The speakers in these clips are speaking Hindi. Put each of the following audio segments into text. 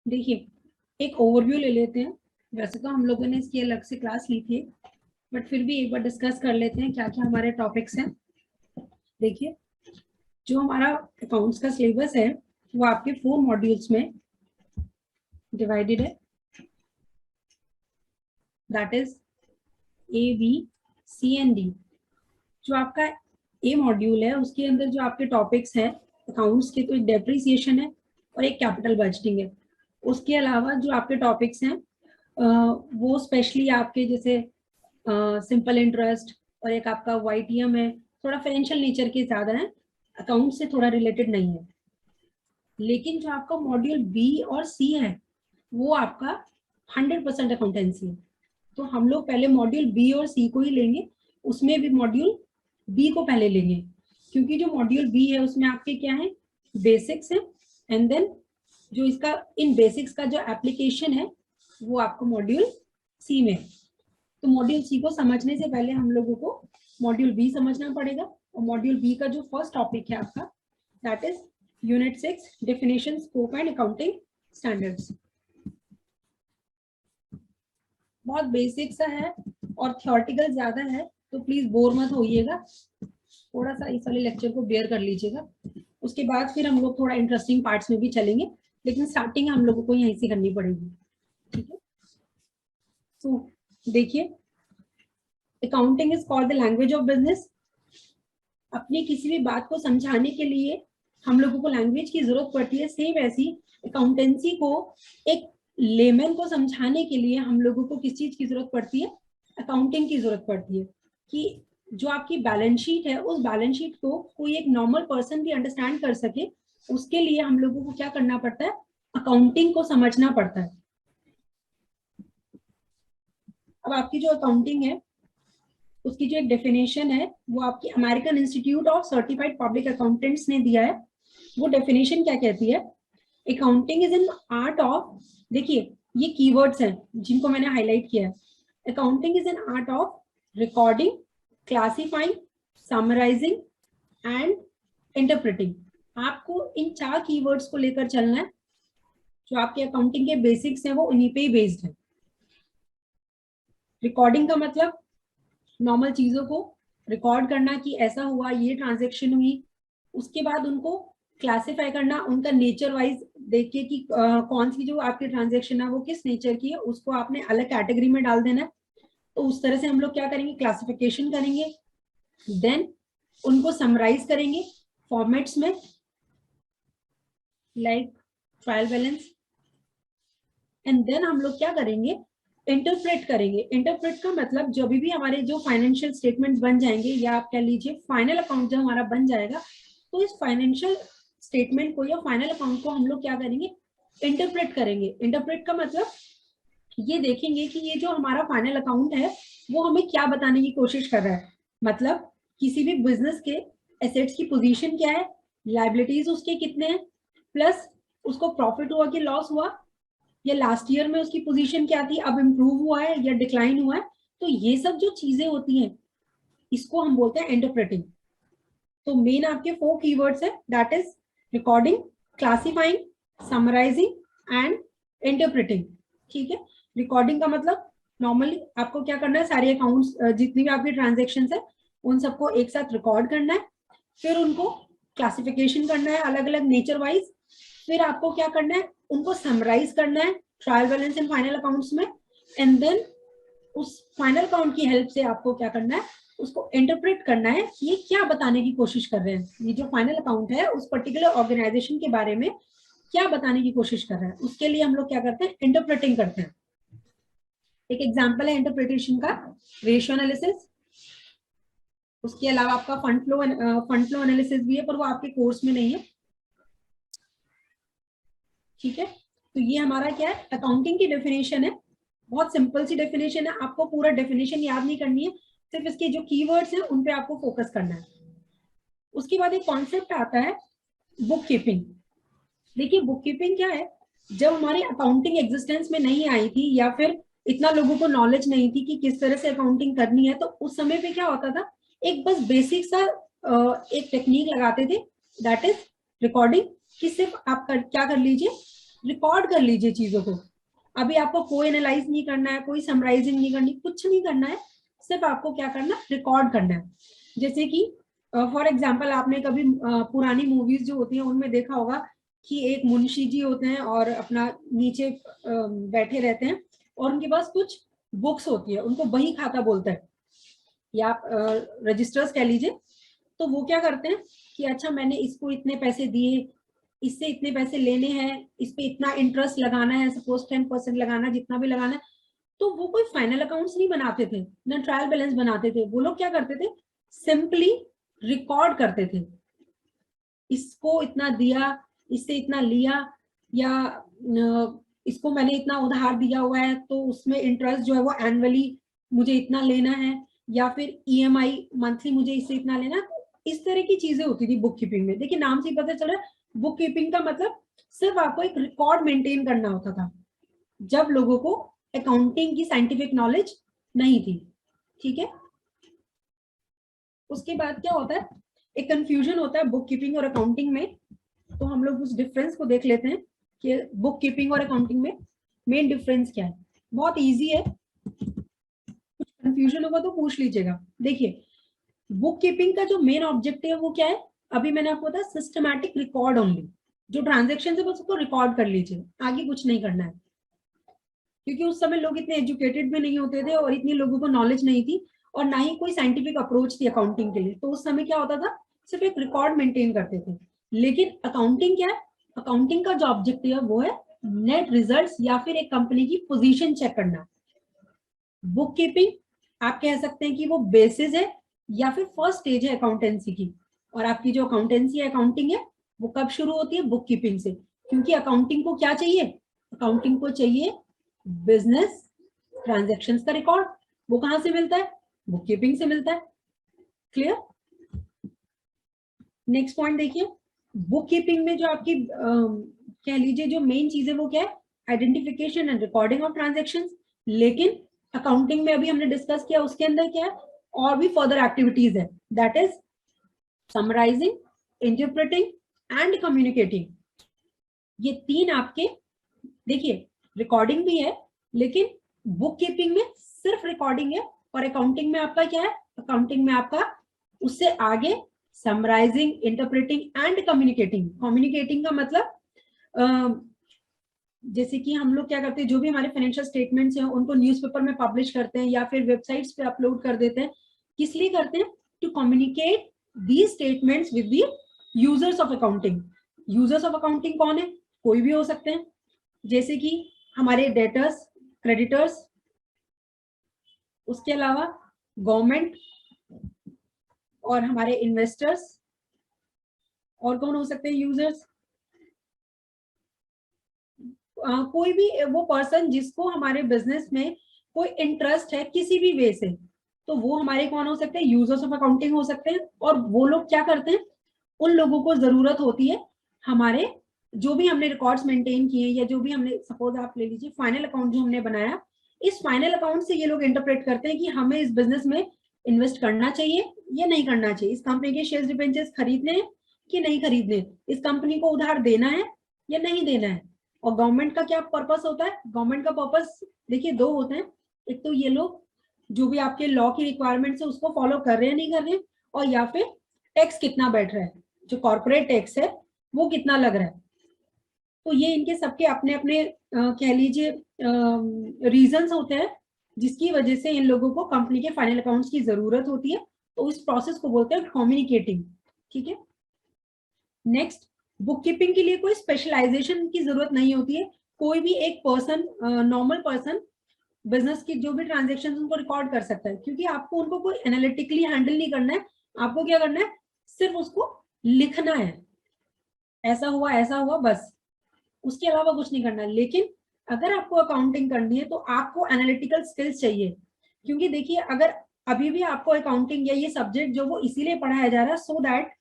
देखिए, एक ओवरव्यू ले लेते हैं। वैसे तो हम लोगों ने इसकी अलग से क्लास ली थी, बट फिर भी एक बार डिस्कस कर लेते हैं क्या क्या हमारे टॉपिक्स हैं। देखिए, जो हमारा अकाउंट्स का सिलेबस है वो आपके 4 मॉड्यूल्स में डिवाइडेड है। That is A, B, C and D. जो आपका ए मॉड्यूल है उसके अंदर जो आपके टॉपिक्स हैं अकाउंट्स के, तो एक डेप्रिसिएशन है और एक कैपिटल बजटिंग है। उसके अलावा जो आपके टॉपिक्स हैं वो स्पेशली आपके जैसे सिंपल इंटरेस्ट और एक आपका वाईटीएम है, थोड़ा फाइनेंशियल नेचर के ज्यादा है, अकाउंट से थोड़ा रिलेटेड नहीं है। लेकिन जो आपका मॉड्यूल बी और सी है वो आपका 100% अकाउंटेंसी है। तो हम लोग पहले मॉड्यूल बी और सी को ही लेंगे, उसमें भी मॉड्यूल बी को पहले लेंगे, क्योंकि जो मॉड्यूल बी है उसमें आपके क्या है, बेसिक्स है, एंड देन जो इसका इन बेसिक्स का जो एप्लीकेशन है वो आपको मॉड्यूल सी में। तो मॉड्यूल सी को समझने से पहले हम लोगों को मॉड्यूल बी समझना पड़ेगा। और मॉड्यूल बी का जो फर्स्ट टॉपिक है आपका, that is unit 6, definition, scope and accounting standards. बहुत बेसिक सा है और थ्योरेटिकल ज्यादा है, तो प्लीज बोर मत होइएगा, थोड़ा सा इस वाले लेक्चर को बेयर कर लीजिएगा। उसके बाद फिर हम लोग थोड़ा इंटरेस्टिंग पार्ट्स में भी चलेंगे, लेकिन स्टार्टिंग हम लोगों को यहीं से करनी पड़ेगी। ठीक है, तो देखिए, accounting is called the language of business. अपनी किसी भी बात को समझाने के लिए हम लोगों को लैंग्वेज की जरूरत पड़ती है। सेम ऐसी अकाउंटेंसी को एक लेमन को समझाने के लिए हम लोगों को किस चीज की जरूरत पड़ती है, अकाउंटिंग की जरूरत पड़ती है। कि जो आपकी बैलेंस शीट है उस बैलेंस शीट को कोई एक नॉर्मल पर्सन भी अंडरस्टैंड कर सके, उसके लिए हम लोगों को क्या करना पड़ता है, अकाउंटिंग को समझना पड़ता है। अब आपकी जो अकाउंटिंग है उसकी जो एक डेफिनेशन है वो आपकी American Institute of Certified Public Accountants ने दिया है। वो डेफिनेशन क्या कहती है, accounting is an art of, देखिए ये कीवर्ड्स हैं जिनको मैंने हाईलाइट किया है। Accounting is an art of recording, classifying, summarising and interpreting. आपको इन 4 कीवर्ड्स को लेकर चलना है। जो आपके अकाउंटिंग के बेसिक्स हैं वो उन्हीं पे ही बेस्ड है। रिकॉर्डिंग का मतलब नॉर्मल चीजों को रिकॉर्ड करना कि ऐसा हुआ, ये ट्रांजेक्शन हुई। उसके बाद उनको क्लासिफाई करना, उनका नेचर वाइज देख के कि कौन सी जो आपकी ट्रांजेक्शन है वो किस नेचर की है, उसको आपने अलग कैटेगरी में डाल देना है। तो उस तरह से हम लोग क्या करेंगे, क्लासिफिकेशन करेंगे, देन उनको समराइज करेंगे फॉर्मेट्स में, like trial balance, and then हम लोग क्या करेंगे, इंटरप्रेट करेंगे। इंटरप्रेट का मतलब जब भी हमारे जो फाइनेंशियल स्टेटमेंट्स बन जाएंगे, या आप कह लीजिए फाइनल अकाउंट जब हमारा बन जाएगा, तो इस फाइनेंशियल स्टेटमेंट को या फाइनल अकाउंट को हम लोग क्या करेंगे, इंटरप्रेट करेंगे। इंटरप्रेट का मतलब ये देखेंगे कि ये जो हमारा फाइनल अकाउंट है वो हमें क्या बताने की कोशिश कर रहा है। मतलब किसी भी बिजनेस के एसेट्स की पोजीशन क्या है, लायबिलिटीज उसके कितने हैं, प्लस उसको प्रॉफिट हुआ कि लॉस हुआ, या लास्ट ईयर में उसकी पोजीशन क्या थी, अब इम्प्रूव हुआ है या डिक्लाइन हुआ है। तो ये सब जो चीजें होती हैं इसको हम बोलते हैं इंटरप्रेटिंग। तो मेन आपके 4 कीवर्ड्स है, that is recording, classifying, summarising and interpreting. ठीक है, रिकॉर्डिंग का मतलब नॉर्मली आपको क्या करना है, सारे अकाउंट्स जितनी भी आपकी ट्रांजेक्शन है उन सबको एक साथ रिकॉर्ड करना है, फिर उनको क्लासिफिकेशन करना है अलग अलग नेचर वाइज, फिर आपको क्या करना है, उनको समराइज करना है trial balance and final accounts में, एंड देन उस फाइनल अकाउंट की हेल्प से आपको क्या करना है, उसको इंटरप्रेट करना है कि ये क्या बताने की कोशिश कर रहे हैं। ये जो फाइनल अकाउंट है उस पर्टिकुलर ऑर्गेनाइजेशन के बारे में क्या बताने की कोशिश कर रहा है, उसके लिए हम लोग क्या करते हैं, इंटरप्रेटिंग करते हैं। एक एग्जांपल है इंटरप्रिटेशन का, रेशियो एनालिसिस। उसके अलावा आपका फंड फ्लो एनालिसिस भी है, पर वो आपके कोर्स में नहीं है। ठीक है, तो ये हमारा क्या है, अकाउंटिंग की डेफिनेशन है। बहुत सिंपल सी डेफिनेशन है, आपको पूरा डेफिनेशन याद नहीं करनी है, सिर्फ इसके जो कीवर्ड्स हैं उन पे आपको फोकस करना है। उसके बाद एक कॉन्सेप्ट आता है बुक कीपिंग। देखिए बुक कीपिंग क्या है, जब हमारी अकाउंटिंग एग्जिस्टेंस में नहीं आई थी या फिर इतना लोगों को नॉलेज नहीं थी कि किस तरह से अकाउंटिंग करनी है, तो उस समय पे क्या होता था, एक बस बेसिक सा एक टेक्निक लगाते थे, दैट इज रिकॉर्डिंग। कि सिर्फ आप क्या कर लीजिए, रिकॉर्ड कर लीजिए चीजों को। अभी आपको कोई एनालाइज नहीं करना है, कोई समराइजिंग नहीं करनी, कुछ नहीं करना है, सिर्फ आपको क्या करना है, रिकॉर्ड करना है। जैसे कि फॉर एग्जाम्पल आपने कभी पुरानी मूवीज जो होती हैं उनमें देखा होगा कि एक मुंशी जी होते हैं और अपना नीचे बैठे रहते हैं और उनके पास कुछ बुक्स होती है, उनको बही खाता बोलते हैं या आप रजिस्टर्स कह लीजिए। तो वो क्या करते हैं कि अच्छा मैंने इसको इतने पैसे दिए, इससे इतने पैसे लेने हैं, इस पे इतना इंटरेस्ट लगाना है, सपोज 10% लगाना, जितना भी लगाना है। तो वो कोई फाइनल अकाउंट्स नहीं बनाते थे, ना ट्रायल बैलेंस बनाते थे। वो लोग क्या करते थे, सिंपली रिकॉर्ड करते थे, इसको इतना दिया, इससे इतना लिया, या इसको मैंने इतना उधार दिया हुआ है तो उसमें इंटरेस्ट जो है वो एनुअली मुझे इतना लेना है, या फिर ईएमआई मंथली मुझे इससे इतना लेना। इस तरह की चीजें होती थी बुक कीपिंग में। देखिए नाम से ही पता चल रहा है, बुक कीपिंग का मतलब सिर्फ आपको एक रिकॉर्ड मेंटेन करना होता था, जब लोगों को अकाउंटिंग की साइंटिफिक नॉलेज नहीं थी। ठीक है, उसके बाद क्या होता है, एक कंफ्यूजन होता है बुक कीपिंग और अकाउंटिंग में। तो हम लोग उस डिफरेंस को देख लेते हैं कि बुक कीपिंग और अकाउंटिंग में मेन डिफरेंस क्या है। बहुत इजी है, कुछ कंफ्यूजन होगा तो पूछ लीजिएगा। देखिए बुक कीपिंग का जो मेन ऑब्जेक्टिव है वो क्या है, अभी मैंने आपको बताया सिस्टमैटिक रिकॉर्ड ओनली। जो ट्रांजेक्शन है बस उसको रिकॉर्ड कर लीजिए, आगे कुछ नहीं करना है। क्योंकि उस समय लोग इतने एजुकेटेड भी नहीं होते थे और इतनी लोगों को नॉलेज नहीं थी, और ना ही कोई साइंटिफिक अप्रोच थी अकाउंटिंग के लिए। तो उस समय क्या होता था, सिर्फ एक रिकॉर्ड मेंटेन करते थे। लेकिन अकाउंटिंग क्या है, अकाउंटिंग का जो ऑब्जेक्टिव है वो है नेट रिजल्ट्स या फिर एक कंपनी की पोजीशन चेक करना। बुक कीपिंग आप कह सकते हैं कि वो बेसिस है या फिर फर्स्ट स्टेज है अकाउंटेंसी की। और आपकी जो अकाउंटेंसी है, अकाउंटिंग है, वो कब शुरू होती है, बुक कीपिंग से। क्योंकि अकाउंटिंग को क्या चाहिए, अकाउंटिंग को चाहिए बिजनेस ट्रांजैक्शंस का रिकॉर्ड। वो कहां से मिलता है, बुक कीपिंग से मिलता है। क्लियर। नेक्स्ट पॉइंट देखिए, बुक कीपिंग में जो आपकी कह लीजिए जो मेन चीज है वो क्या है, identification and recording of transactions. लेकिन अकाउंटिंग में अभी हमने डिस्कस किया उसके अंदर क्या है, और भी फर्दर एक्टिविटीज है, that is summarising, interpreting and communicating. ये तीन आपके, देखिए रिकॉर्डिंग भी है, लेकिन बुक कीपिंग में सिर्फ रिकॉर्डिंग है, और अकाउंटिंग में आपका क्या है, अकाउंटिंग में आपका उससे आगे summarising, interpreting and communicating. Communicating का मतलब जैसे कि हम लोग क्या करते हैं, जो भी हमारे फाइनेंशियल स्टेटमेंट्स हैं उनको न्यूज़पेपर में पब्लिश करते हैं या फिर वेबसाइट्स पे अपलोड कर देते हैं। किस लिए करते हैं, to communicate these statements with the users of accounting. Users of accounting कौन है, कोई भी हो सकते हैं, जैसे कि हमारे डेटर्स, क्रेडिटर्स, उसके अलावा गवर्नमेंट और हमारे इन्वेस्टर्स। और कौन हो सकते हैं यूजर्स, कोई भी वो पर्सन जिसको हमारे बिजनेस में कोई इंटरेस्ट है किसी भी वे से, तो वो हमारे कौन हो सकते हैं, यूजर्स ऑफ अकाउंटिंग हो सकते हैं। और वो लोग क्या करते हैं, उन लोगों को जरूरत होती है हमारे जो भी हमने रिकॉर्ड्स मेंटेन किए, या जो भी हमने, सपोज आप ले लीजिए फाइनल अकाउंट जो हमने बनाया, इस फाइनल अकाउंट से ये लोग इंटरप्रेट करते हैं कि हमें इस बिजनेस में इन्वेस्ट करना चाहिए या नहीं करना चाहिए, इस कंपनी के शेयर्स डिबेंचर्स खरीदने हैं कि नहीं खरीदने, इस कंपनी को उधार देना है या नहीं देना है। और गवर्नमेंट का क्या पर्पस होता है, गवर्नमेंट का पर्पस देखिए दो होते हैं, एक तो ये लोग जो भी आपके लॉ की रिक्वायरमेंट्स है उसको फॉलो कर रहे हैं नहीं कर रहे हैं, और या फिर टैक्स कितना बैठ रहा है, जो कॉर्पोरेट टैक्स है वो कितना लग रहा है। तो ये इनके सबके अपने अपने कह लीजिए रीजंस होते हैं जिसकी वजह से इन लोगों को कंपनी के फाइनल अकाउंट्स की जरूरत होती है। तो इस प्रोसेस को बोलते हैं कम्युनिकेटिंग। ठीक है, नेक्स्ट, बुक कीपिंग के लिए कोई स्पेशलाइजेशन की जरूरत नहीं होती है। कोई भी एक पर्सन, नॉर्मल पर्सन, बिजनेस की जो भी ट्रांजेक्शन उनको रिकॉर्ड कर सकता है, क्योंकि आपको उनको कोई एनालिटिकली हैंडल नहीं करना है। आपको क्या करना है, सिर्फ उसको लिखना है, ऐसा हुआ बस, उसके अलावा कुछ नहीं करना। लेकिन अगर आपको अकाउंटिंग करनी है तो आपको एनालिटिकल स्किल्स चाहिए। क्योंकि देखिए अगर अभी भी आपको अकाउंटिंग या ये सब्जेक्ट जो वो इसीलिए पढ़ाया जा रहा है सो दैट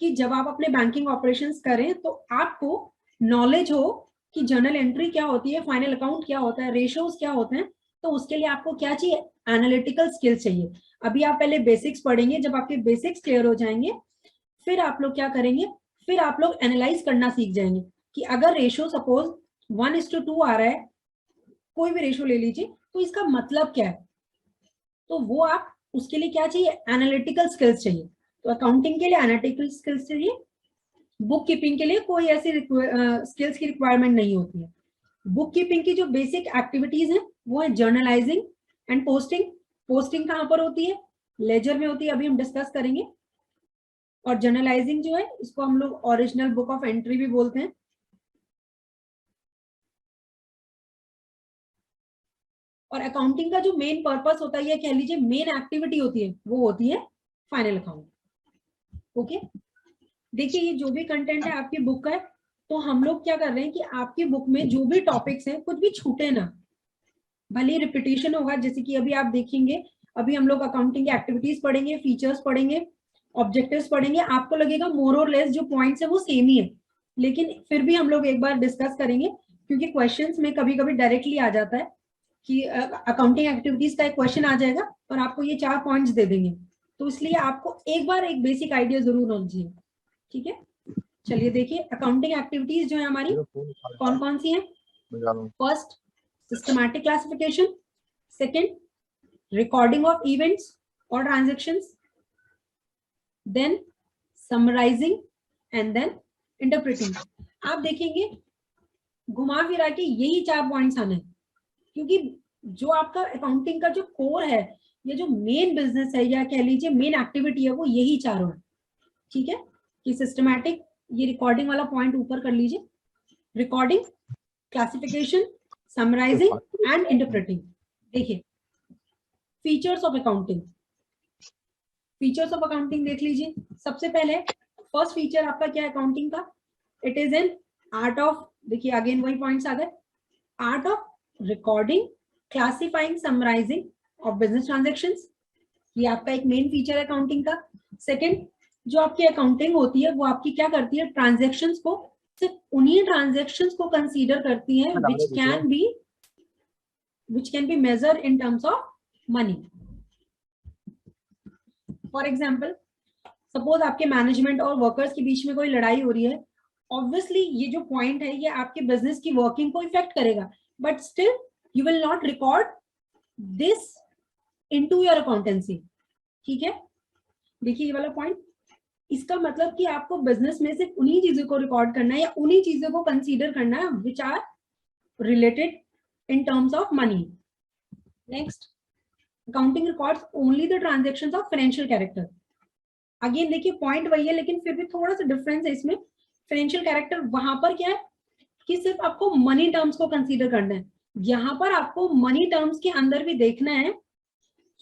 कि जब आप अपने बैंकिंग ऑपरेशंस करें तो आपको नॉलेज हो कि जर्नल एंट्री क्या होती है, फाइनल अकाउंट क्या होता है, रेशियोज क्या होते हैं। तो उसके लिए आपको क्या चाहिए, एनालिटिकल स्किल्स चाहिए। अभी आप पहले बेसिक्स पढ़ेंगे, जब आपके बेसिक्स क्लियर हो जाएंगे फिर आप लोग क्या करेंगे, फिर आप लोग एनालाइज करना सीख जाएंगे कि अगर रेशियो सपोज 1:2 आ रहा है, कोई भी रेशियो ले लीजिए, तो इसका मतलब क्या है? तो वो आप उसके लिए क्या चाहिए? एनालिटिकल स्किल्स चाहिए। तो अकाउंटिंग के लिए एनालिटिकल स्किल्स चाहिए, बुक कीपिंग के लिए कोई ऐसी स्किल्स की रिक्वायरमेंट नहीं होती है। बुक कीपिंग की जो बेसिक एक्टिविटीज है वो है जर्नलाइजिंग एंड पोस्टिंग। पोस्टिंग कहाँ पर होती है? लेजर में होती है, अभी हम डिस्कस करेंगे। और जर्नलाइजिंग जो है इसको हम लोग ओरिजिनल बुक ऑफ एंट्री भी बोलते हैं। और अकाउंटिंग का जो मेन पर्पस होता है या कह लीजिए मेन एक्टिविटी होती है वो होती है फाइनल अकाउंट। ओके, देखिए ये जो भी कंटेंट है आपकी बुक का है, तो हम लोग क्या कर रहे हैं कि आपकी बुक में जो भी टॉपिक्स हैं कुछ भी छूटे ना, भले रिपीटेशन होगा। जैसे कि अभी आप देखेंगे, अभी हम लोग अकाउंटिंग की एक्टिविटीज पढ़ेंगे, फीचर्स पढ़ेंगे, ऑब्जेक्टिव्स पढ़ेंगे, आपको लगेगा मोर और लेस जो पॉइंट्स है वो सेम ही है, लेकिन फिर भी हम लोग एक बार डिस्कस करेंगे, क्योंकि क्वेश्चंस में कभी कभी डायरेक्टली आ जाता है कि अकाउंटिंग एक्टिविटीज का एक क्वेश्चन आ जाएगा और आपको ये 4 पॉइंट्स दे देंगे, तो इसलिए आपको एक बार एक बेसिक आइडिया जरूर होना चाहिए। ठीक है, चलिए देखिए अकाउंटिंग एक्टिविटीज जो है हमारी कौन कौन सी हैं। First, systematic classification. Second, recording of events और transactions. Then summarising and then interpreting. आप देखेंगे घुमा फिरा के यही 4 पॉइंट्स आने, क्योंकि जो आपका अकाउंटिंग का जो कोर है, ये जो मेन बिजनेस है या कह लीजिए मेन एक्टिविटी है, वो यही चारों है। ठीक है, कि सिस्टमैटिक, ये रिकॉर्डिंग वाला पॉइंट ऊपर कर लीजिए, recording, classification, summarising and interpreting. देखिए features of accounting, features of accounting देख लीजिए। सबसे पहले फर्स्ट फीचर आपका क्या है अकाउंटिंग का? It is an art of, देखिए अगेन वही पॉइंट्स आ गए, art of recording, classifying, summarising of business transactions. ये आपका एक मेन फीचर है अकाउंटिंग का। सेकंड, जो आपकी अकाउंटिंग होती है वो आपकी क्या करती है? ट्रांजेक्शंस को, सिर्फ उन्हीं ट्रांजेक्शंस को कंसीडर करती है which can be measured in terms of money. For example, suppose आपके मैनेजमेंट और वर्कर्स के बीच में कोई लड़ाई हो रही है, ऑब्वियसली ये जो पॉइंट है ये आपके बिजनेस की वर्किंग को इफेक्ट करेगा, but still you will not record this into your accountancy. ठीक है, देखिए ये वाला पॉइंट, इसका मतलब कि आपको बिजनेस में सिर्फ उन्हीं चीजों को रिकॉर्ड करना है या उन्हीं चीजों को कंसीडर करना है which are related in terms of money. Next, accounting records only the transactions of financial character. Again देखिए पॉइंट वही है, लेकिन फिर भी थोड़ा सा डिफरेंस है इसमें। फाइनेंशियल कैरेक्टर वहां पर क्या है कि सिर्फ आपको मनी टर्म्स को कंसीडर करना है, यहाँ पर आपको मनी टर्म्स के अंदर भी देखना है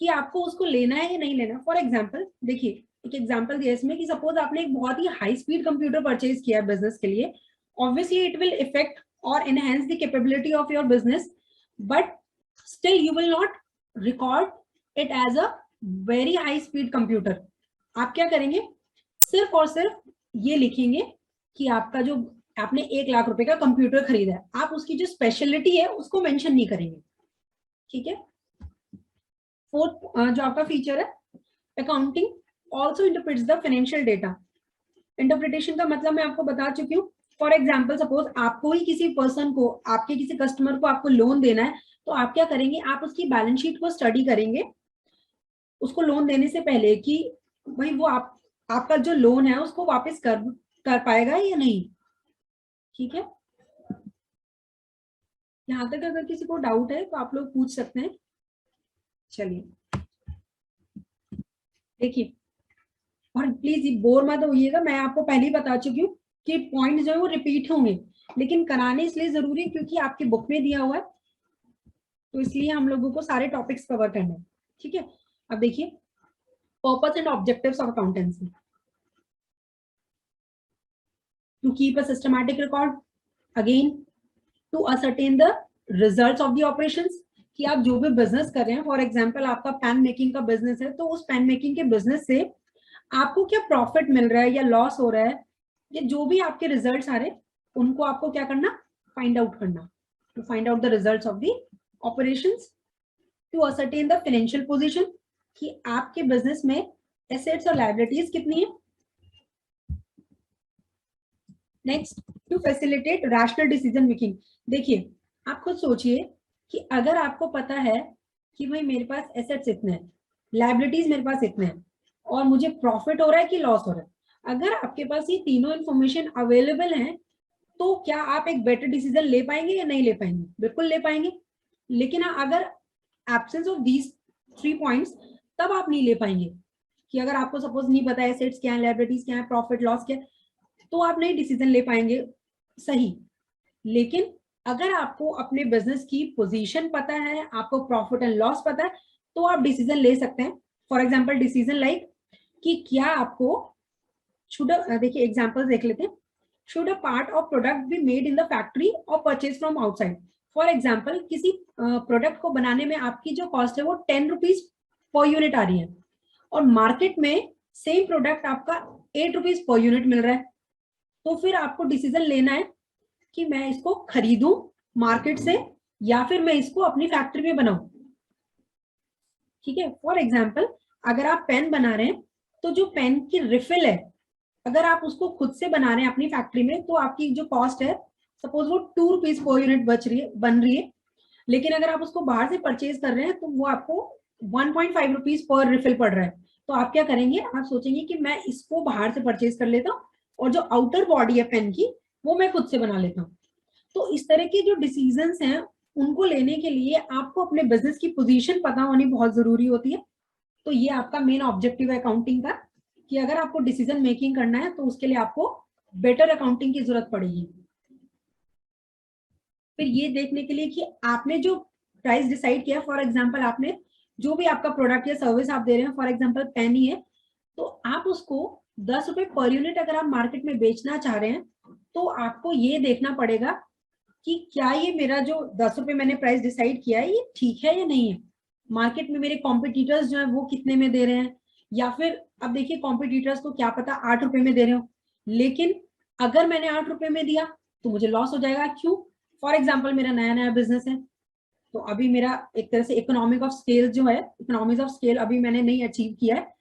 कि आपको उसको लेना है या नहीं लेना। फॉर एग्जाम्पल देखिए, एक एग्जाम्पल दिया इसमें कि सपोज आपने एक बहुत ही हाई स्पीड कंप्यूटर परचेज किया है बिजनेस के लिए, ऑब्वियसली इट विल इफेक्ट और enhance the capability of your business, but still you will not record it as a very high speed computer. आप क्या करेंगे? सिर्फ और सिर्फ ये लिखेंगे कि आपका जो आपने 1 लाख रुपए का कंप्यूटर खरीदा है, आप उसकी जो स्पेशलिटी है उसको मेंशन नहीं करेंगे। ठीक है, फोर्थ जो आपका फीचर है, accounting also interprets the financial data. Interpretation का मतलब मैं आपको बता चुकी हूँ। फॉर एग्जाम्पल, सपोज आपको ही किसी पर्सन को, आपके किसी कस्टमर को आपको लोन देना है, तो आप क्या करेंगे? आप उसकी बैलेंस शीट को स्टडी करेंगे उसको लोन देने से पहले कि भाई वो आपका जो लोन है उसको वापस कर पाएगा या नहीं। ठीक है, यहाँ तक अगर किसी को डाउट है तो आप लोग पूछ सकते हैं। चलिए देखिए, और प्लीज बोर मत होइएगा, मैं आपको पहले ही बता चुकी हूँ कि पॉइंट जो है वो रिपीट होंगे, लेकिन कराने इसलिए जरूरी है क्योंकि आपकी बुक में दिया हुआ है, तो इसलिए हम लोगों को सारे टॉपिक्स कवर करने हैं। ठीक है, अब देखिए purpose and objectives of accountancy. To keep a systematic record, again to ascertain the results of the operations, कि आप जो भी बिजनेस कर रहे हैं, फॉर एग्जांपल आपका पेन मेकिंग का बिजनेस है, तो उस पेन मेकिंग के बिजनेस से आपको क्या प्रॉफिट मिल रहा है या लॉस हो रहा है, या जो भी आपके रिजल्ट्स आ रहे हैं उनको आपको क्या करना? फाइंड आउट करना। To find out the results of the operations, to ascertain the financial position, कि आपके बिजनेस में एसेट्स और लायबिलिटीज कितनी है, next, to facilitate rational decision making. देखिए, आप खुद सोचिए कि अगर आपको पता है कि भाई मेरे पास एसेट्स इतने हैं, लायबिलिटीज मेरे पास इतने हैं, और मुझे प्रॉफिट हो रहा है कि लॉस हो रहा है, अगर आपके पास ये तीनों इंफॉर्मेशन अवेलेबल है, तो क्या आप एक बेटर डिसीजन ले पाएंगे या नहीं ले पाएंगे? बिल्कुल ले पाएंगे। लेकिन अगर एब्सेंस ऑफ दीज 3 पॉइंट्स, तब आप नहीं ले पाएंगे। कि अगर आपको सपोज नहीं पता है एसेट्स क्या है, लायबिलिटीज क्या है, प्रॉफिट लॉस क्या है, तो आप नहीं डिसीजन ले पाएंगे सही। लेकिन अगर आपको अपने बिजनेस की पोजीशन पता है, आपको प्रॉफिट एंड लॉस पता है, तो आप डिसीजन ले सकते हैं। फॉर एग्जांपल डिसीजन लाइक कि क्या आपको शुड, देखिए एग्जांपल देख लेते हैं। Should a part of product be made in the factory और purchase from outside? For example किसी प्रोडक्ट को बनाने में आपकी जो कॉस्ट है वो 10 रुपीज पर यूनिट आ रही है, और मार्केट में सेम प्रोडक्ट आपका 8 रुपीज पर यूनिट मिल रहा है। तो फिर आपको डिसीजन लेना है कि मैं इसको खरीदूं मार्केट से, या फिर मैं इसको अपनी फैक्ट्री में बनाऊं। ठीक है, फॉर एग्जाम्पल अगर आप पेन बना रहे हैं, तो जो पेन की रिफिल है, अगर आप उसको खुद से बना रहे हैं अपनी फैक्ट्री में, तो आपकी जो कॉस्ट है सपोज वो 2 रुपीज पर यूनिट बन रही है। लेकिन अगर आप उसको बाहर से परचेज कर रहे हैं, तो वो आपको 1.5 रुपीज पर रिफिल पड़ रहा है। तो आप क्या करेंगे, आप सोचेंगे कि मैं इसको बाहर से परचेज कर लेता हूँ, और जो आउटर बॉडी है पेन की, वो मैं खुद से बना लेता हूँ। तो इस तरह के जो डिसीजंस हैं, उनको लेने के लिए आपको अपने बिजनेस की पोजीशन पता होनी बहुत जरूरी होती है। तो ये आपका मेन ऑब्जेक्टिव है अकाउंटिंग का, कि अगर आपको डिसीजन मेकिंग करना है, तो उसके लिए आपको बेटर अकाउंटिंग की जरूरत पड़ेगी। फिर ये देखने के लिए कि आपने जो प्राइस डिसाइड किया, फॉर एग्जांपल आपने जो भी आपका प्रोडक्ट या सर्विस आप दे रहे हैं, फॉर एग्जांपल पेन ही है, तो आप उसको 10 रुपए पर यूनिट अगर आप मार्केट में बेचना चाह रहे हैं, तो आपको ये देखना पड़ेगा कि क्या ये मेरा जो 10 रुपए मैंने प्राइस डिसाइड किया है, ये ठीक है या नहीं है। मार्केट में मेरे कॉम्पिटिटर्स जो है वो कितने में दे रहे हैं, या फिर अब देखिए कॉम्पिटिटर्स को क्या पता 8 रुपए में दे रहे हो, लेकिन अगर मैंने 8 रुपए में दिया तो मुझे लॉस हो जाएगा। क्यों? फॉर एग्जाम्पल मेरा नया नया बिजनेस है, तो अभी मेरा एक तरह से इकोनॉमिक ऑफ स्केल जो है, इकोनॉमिक्स ऑफ स्केल अभी मैंने नहीं अचीव किया है।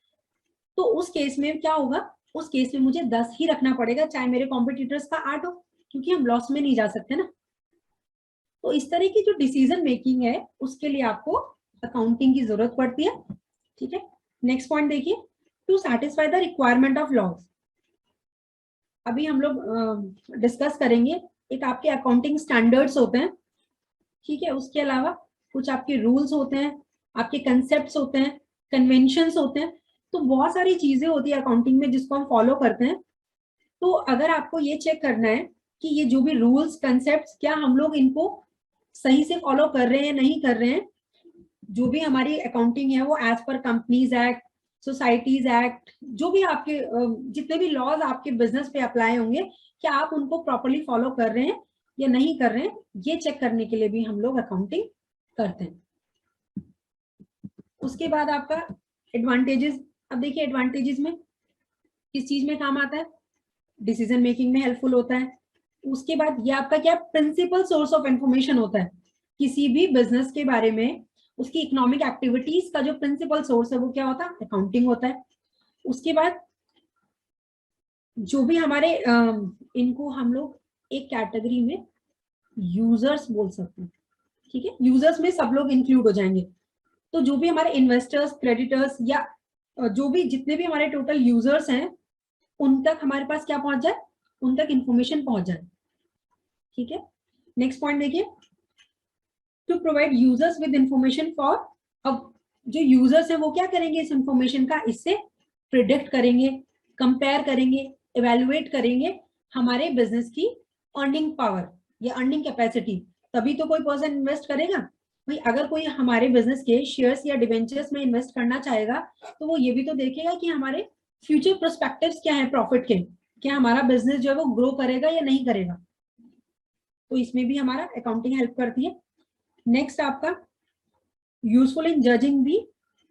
तो उस केस में क्या होगा, उस केस में मुझे 10 ही रखना पड़ेगा, चाहे मेरे कॉम्पिटिटर्स का 8 हो, क्योंकि हम लॉस में नहीं जा सकते ना। तो इस तरह की जो डिसीजन मेकिंग है, उसके लिए आपको अकाउंटिंग की जरूरत पड़ती है। ठीक है, नेक्स्ट पॉइंट देखिए, to satisfy the requirement of laws. अभी हम लोग डिस्कस करेंगे, एक आपके अकाउंटिंग स्टैंडर्ड्स होते हैं, ठीक है, उसके अलावा कुछ आपके रूल्स होते हैं, आपके कंसेप्ट होते हैं, कन्वेंशंस होते हैं। तो बहुत सारी चीजें होती है अकाउंटिंग में जिसको हम फॉलो करते हैं। तो अगर आपको ये चेक करना है कि ये जो भी रूल्स कंसेप्ट, क्या हम लोग इनको सही से फॉलो कर रहे हैं नहीं कर रहे हैं, जो भी हमारी अकाउंटिंग है वो as per companies act, societies act, जो भी आपके जितने भी लॉज आपके बिजनेस पे अप्लाई होंगे, क्या आप उनको प्रॉपरली फॉलो कर रहे हैं या नहीं कर रहे हैं, ये चेक करने के लिए भी हम लोग अकाउंटिंग करते हैं। उसके बाद आपका एडवांटेजेस। अब देखिए एडवांटेजेस में किस चीज में काम आता है, डिसीजन मेकिंग में हेल्पफुल होता है। उसके बाद ये आपका क्या प्रिंसिपल सोर्स ऑफ इंफॉर्मेशन होता है, किसी भी बिजनेस के बारे में उसकी इकोनॉमिक एक्टिविटीज का जो प्रिंसिपल सोर्स है वो क्या होता है, अकाउंटिंग होता है। उसके बाद जो भी हमारे इनको हम लोग एक कैटेगरी में यूजर्स बोल सकते हैं। ठीक है, यूजर्स में सब लोग इंक्लूड हो जाएंगे। तो जो भी हमारे इन्वेस्टर्स, क्रेडिटर्स, या जो भी जितने भी हमारे टोटल यूजर्स हैं, उन तक हमारे पास क्या पहुंच जाए, उन तक इंफॉर्मेशन पहुंच जाए। ठीक है, नेक्स्ट पॉइंट देखिए, to provide users with information for. अब जो यूजर्स है वो क्या करेंगे इस इंफॉर्मेशन का, इससे प्रिडिक्ट करेंगे, कंपेयर करेंगे, इवेल्युएट करेंगे हमारे बिजनेस की अर्निंग पावर या अर्निंग कैपेसिटी। तभी तो कोई पर्सन इन्वेस्ट करेगा भाई। अगर कोई हमारे बिजनेस के शेयर्स या डिवेंचर्स में इन्वेस्ट करना चाहेगा, तो वो ये भी तो देखेगा कि हमारे फ्यूचर प्रोस्पेक्टिव्स क्या है प्रॉफिट के, क्या हमारा बिजनेस जो है वो ग्रो करेगा या नहीं करेगा। तो इसमें भी हमारा अकाउंटिंग हेल्प करती है। नेक्स्ट आपका useful in judging the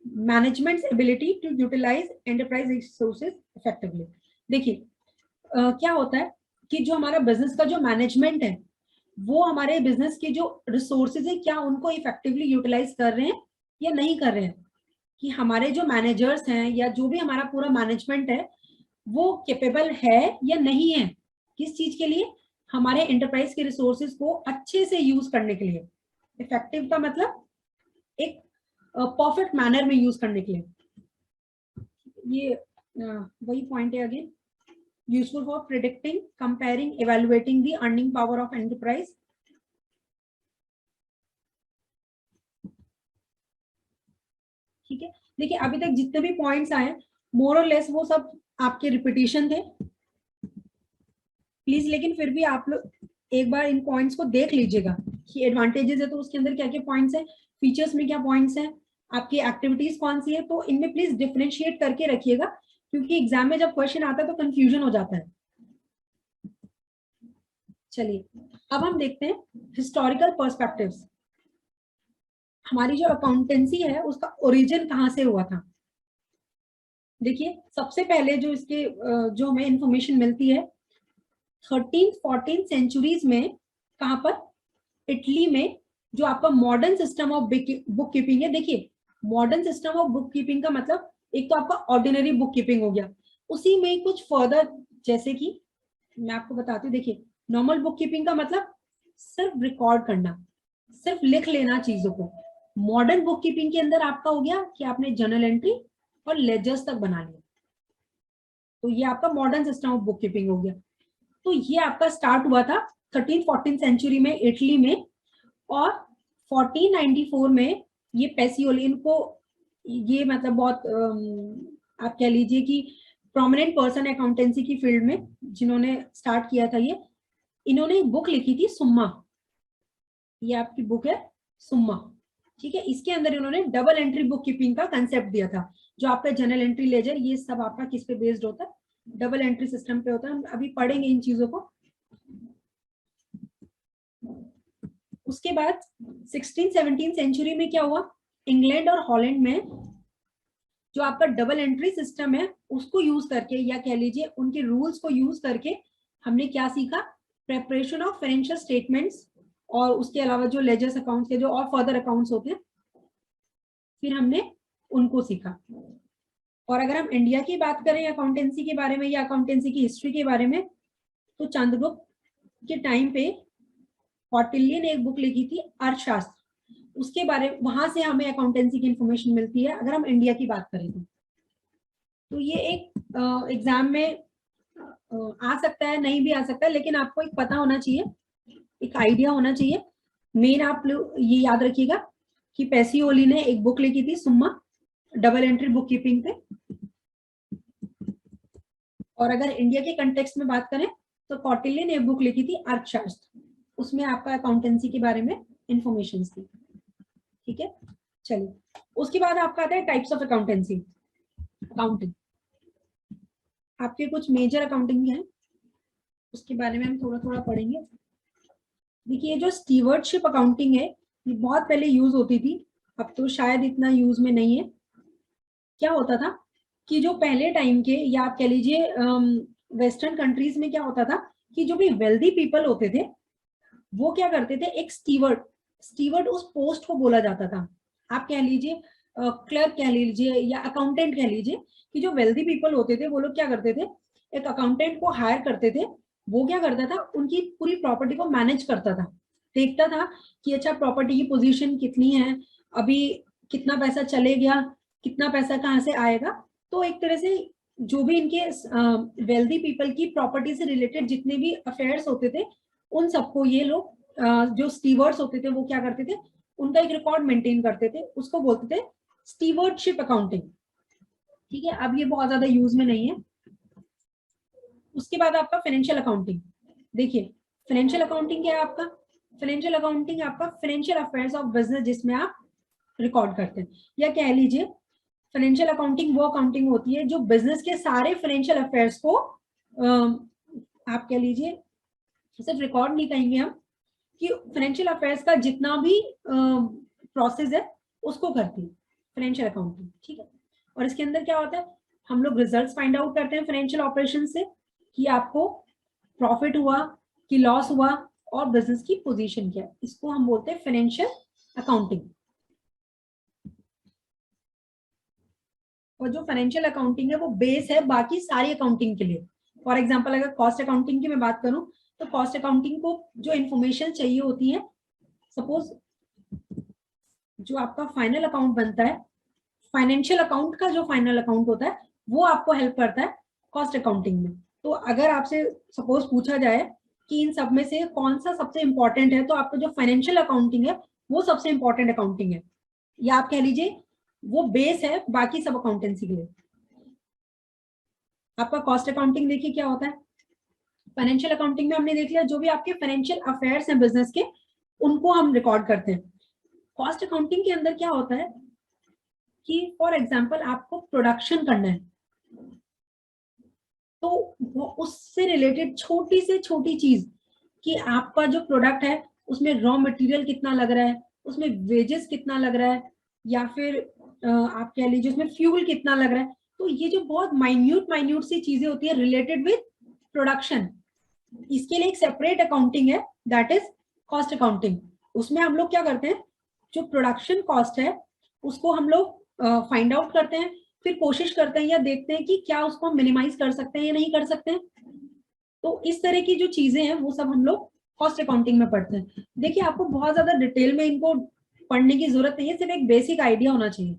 management's ability to utilise enterprise resources effectively. देखिए क्या होता है कि जो हमारा बिजनेस का जो मैनेजमेंट है, वो हमारे बिजनेस के जो रिसोर्सेज है, क्या उनको इफेक्टिवली यूटिलाइज कर रहे हैं या नहीं कर रहे हैं। कि हमारे जो मैनेजर्स हैं या जो भी हमारा पूरा मैनेजमेंट है, वो कैपेबल है या नहीं है किस चीज के लिए? हमारे एंटरप्राइज के रिसोर्सेज को अच्छे से यूज करने के लिए। इफेक्टिव का मतलब एक परफेक्ट मैनर में यूज करने के लिए। ये वही पॉइंट है again, useful for predicting, comparing, evaluating the earning power of enterprise. ठीक है, देखिए अभी तक जितने भी पॉइंट्स आए मोर और लेस वो सब आपके रिपीटिशन थे प्लीज, लेकिन फिर भी आप लोग एक बार इन पॉइंट्स को देख लीजिएगा कि एडवांटेजेस है तो उसके अंदर क्या क्या पॉइंट्स है, फीचर्स में क्या पॉइंट्स है, आपकी एक्टिविटीज कौन सी है, तो इनमें प्लीज डिफरेंशिएट करके रखिएगा, क्योंकि एग्जाम में जब क्वेश्चन आता है तो कंफ्यूजन हो जाता है। चलिए अब हम देखते हैं हिस्टोरिकल पर्सपेक्टिव्स। हमारी जो अकाउंटेंसी है उसका ओरिजिन कहाँ से हुआ था? देखिए सबसे पहले जो इसके जो हमें इंफॉर्मेशन मिलती है 13th-14th सेंचुरीज में, कहां पर? इटली में, जो आपका modern system of book keeping है। देखिए modern system of book keeping का मतलब एक तो आपका ऑर्डिनरी बुक कीपिंग हो गया, उसी में कुछ फर्दर, जैसे कि मैं आपको बताती हूँ। देखिए नॉर्मल बुक कीपिंग का मतलब सिर्फ रिकॉर्ड करना, सिर्फ लिख लेना चीजों को। मॉडर्न बुक कीपिंग के अंदर आपका हो गया कि आपने जर्नल एंट्री और लेजर्स तक बना लिया, तो ये आपका modern system of book keeping हो गया। तो ये आपका स्टार्ट हुआ था 13th-14th सेंचुरी में इटली में, और 1494 में ये पेसियोली, इनको ये मतलब बहुत आप कह लीजिए कि प्रोमिनेंट पर्सन अकाउंटेंसी की फील्ड में जिन्होंने स्टार्ट किया था ये, इन्होंने एक बुक लिखी थी सुम्मा। ये आपकी बुक है सुम्मा, ठीक है। इसके अंदर इन्होंने डबल एंट्री बुक कीपिंग का कंसेप्ट दिया था। जो आपका जनरल एंट्री, लेजर, ये सब आपका किस पे बेस्ड होता है? डबल एंट्री सिस्टम पे होता है। हम अभी पढ़ेंगे इन चीजों को। उसके बाद 16th-17th सेंचुरी में क्या हुआ? इंग्लैंड और हॉलैंड में जो आपका डबल एंट्री सिस्टम है उसको यूज करके, या कह लीजिए उनके रूल्स को यूज करके, हमने क्या सीखा? प्रेपरेशन ऑफ फाइनेंशियल स्टेटमेंट्स, और उसके अलावा जो लेजर्स अकाउंट्स के जो और फर्दर अकाउंट्स होते हैं, फिर हमने उनको सीखा। और अगर हम इंडिया की बात करें अकाउंटेंसी के बारे में या अकाउंटेंसी की हिस्ट्री के बारे में, तो चंद्रगुप्त के टाइम पे कौटिल्य ने एक बुक लिखी थी अर्थशास्त्र, उसके बारे, वहां से हमें अकाउंटेंसी की इंफॉर्मेशन मिलती है अगर हम इंडिया की बात करें तो ये एक एग्जाम में आ सकता है, नहीं भी आ सकता है, लेकिन आपको एक पता होना चाहिए, एक आइडिया होना चाहिए। मेन आप लोग ये याद रखिएगा कि पेसियोली ने एक बुक लिखी थी सुम्मा, डबल एंट्री बुक कीपिंग पे। और अगर इंडिया के कंटेक्स्ट में बात करें तो कौटिल्य ने एक बुक लिखी थी अर्थशास्त्र, उसमें आपका अकाउंटेंसी के बारे में इंफॉर्मेशन थी। ठीक है, चलिए उसके बाद आपका आता है टाइप्स ऑफ अकाउंटेंसी। अकाउंटिंग आपके कुछ मेजर अकाउंटिंग है, उसके बारे में हम थोड़ा थोड़ा पढ़ेंगे। देखिए जो स्टीवर्डशिप अकाउंटिंग है ये बहुत पहले यूज होती थी, अब तो शायद इतना यूज में नहीं है। क्या होता था कि जो पहले टाइम के, या आप कह लीजिए वेस्टर्न कंट्रीज में क्या होता था कि जो भी वेल्दी पीपल होते थे वो क्या करते थे, एक स्टीवर्ड, स्टीवर्ड उस पोस्ट को बोला जाता था। आप कह लीजिए क्लर्क कह लीजिए या अकाउंटेंट कह लीजिए, कि जो वेल्दी पीपल होते थे वो लोग क्या करते थे, एक अकाउंटेंट को हायर करते थे। वो क्या करता था, उनकी पूरी प्रॉपर्टी को मैनेज करता था, देखता था कि अच्छा प्रॉपर्टी की पोजीशन कितनी है, अभी कितना पैसा चले गया, कितना पैसा कहाँ से आएगा। तो एक तरह से जो भी इनके वेल्दी पीपल की प्रॉपर्टी से रिलेटेड जितने भी अफेयर्स होते थे उन सबको ये लोग जो स्टीवर्ड्स होते थे वो क्या करते थे, उनका एक रिकॉर्ड मेंटेन करते थे, उसको बोलते थे स्टीवर्डशिप अकाउंटिंग। ठीक है, अब ये बहुत ज्यादा यूज में नहीं है। उसके बाद आपका फाइनेंशियल अकाउंटिंग। देखिए फाइनेंशियल अकाउंटिंग क्या है आपका? फाइनेंशियल अकाउंटिंग आपका फाइनेंशियल अफेयर्स ऑफ बिजनेस जिसमें आप रिकॉर्ड करते हैं, या कह लीजिए फाइनेंशियल अकाउंटिंग वो अकाउंटिंग होती है जो बिजनेस के सारे फाइनेंशियल अफेयर्स को आप कह लीजिए, सिर्फ रिकॉर्ड नहीं कहेंगे हम, कि फाइनेंशियल अफेयर्स का जितना भी प्रोसेस है उसको करती है फाइनेंशियल अकाउंटिंग। ठीक है, और इसके अंदर क्या होता है, हम लोग रिजल्ट्स फाइंड आउट करते हैं फाइनेंशियल ऑपरेशन से, कि आपको प्रॉफिट हुआ कि लॉस हुआ और बिजनेस की पोजीशन क्या है, इसको हम बोलते हैं फाइनेंशियल अकाउंटिंग। और जो फाइनेंशियल अकाउंटिंग है वो बेस है बाकी सारी अकाउंटिंग के लिए, फॉर एग्जाम्पल अगर कॉस्ट अकाउंटिंग की मैं बात करूं तो कॉस्ट अकाउंटिंग को जो इंफॉर्मेशन चाहिए होती है, सपोज जो आपका फाइनल अकाउंट बनता है, फाइनेंशियल अकाउंट का जो फाइनल अकाउंट होता है वो आपको हेल्प करता है कॉस्ट अकाउंटिंग में। तो अगर आपसे सपोज पूछा जाए कि इन सब में से कौन सा सबसे इंपॉर्टेंट है, तो आपका जो फाइनेंशियल अकाउंटिंग है वो सबसे इंपॉर्टेंट अकाउंटिंग है, या आप कह लीजिए वो बेस है बाकी सब अकाउंटेंसी के लिए। आपका कॉस्ट अकाउंटिंग देखिए क्या होता है, फाइनेंशियल अकाउंटिंग में हमने देख लिया जो भी आपके फाइनेंशियल अफेयर्स हैं बिजनेस के, उनको हम रिकॉर्ड करते हैं। कॉस्ट अकाउंटिंग के अंदर क्या होता है कि फॉर एग्जांपल आपको प्रोडक्शन करना है, तो वो उससे रिलेटेड छोटी से छोटी चीज कि आपका जो प्रोडक्ट है उसमें रॉ मटेरियल कितना लग रहा है, उसमें वेजेस कितना लग रहा है, या फिर आप कह लीजिए उसमें फ्यूल कितना लग रहा है। तो ये जो बहुत माइन्यूट सी चीजें होती है रिलेटेड विद प्रोडक्शन, इसके लिए एक सेपरेट अकाउंटिंग है, दैट इज कॉस्ट अकाउंटिंग। उसमें हम लोग क्या करते हैं, जो प्रोडक्शन कॉस्ट है उसको हम लोग फाइंड आउट करते हैं, फिर कोशिश करते हैं या देखते हैं कि क्या उसको हम मिनिमाइज कर सकते हैं या नहीं कर सकते हैं। तो इस तरह की जो चीजें हैं वो सब हम लोग कॉस्ट अकाउंटिंग में पढ़ते हैं। देखिए आपको बहुत ज्यादा डिटेल में इनको पढ़ने की जरूरत नहीं है, सिर्फ एक बेसिक आइडिया होना चाहिए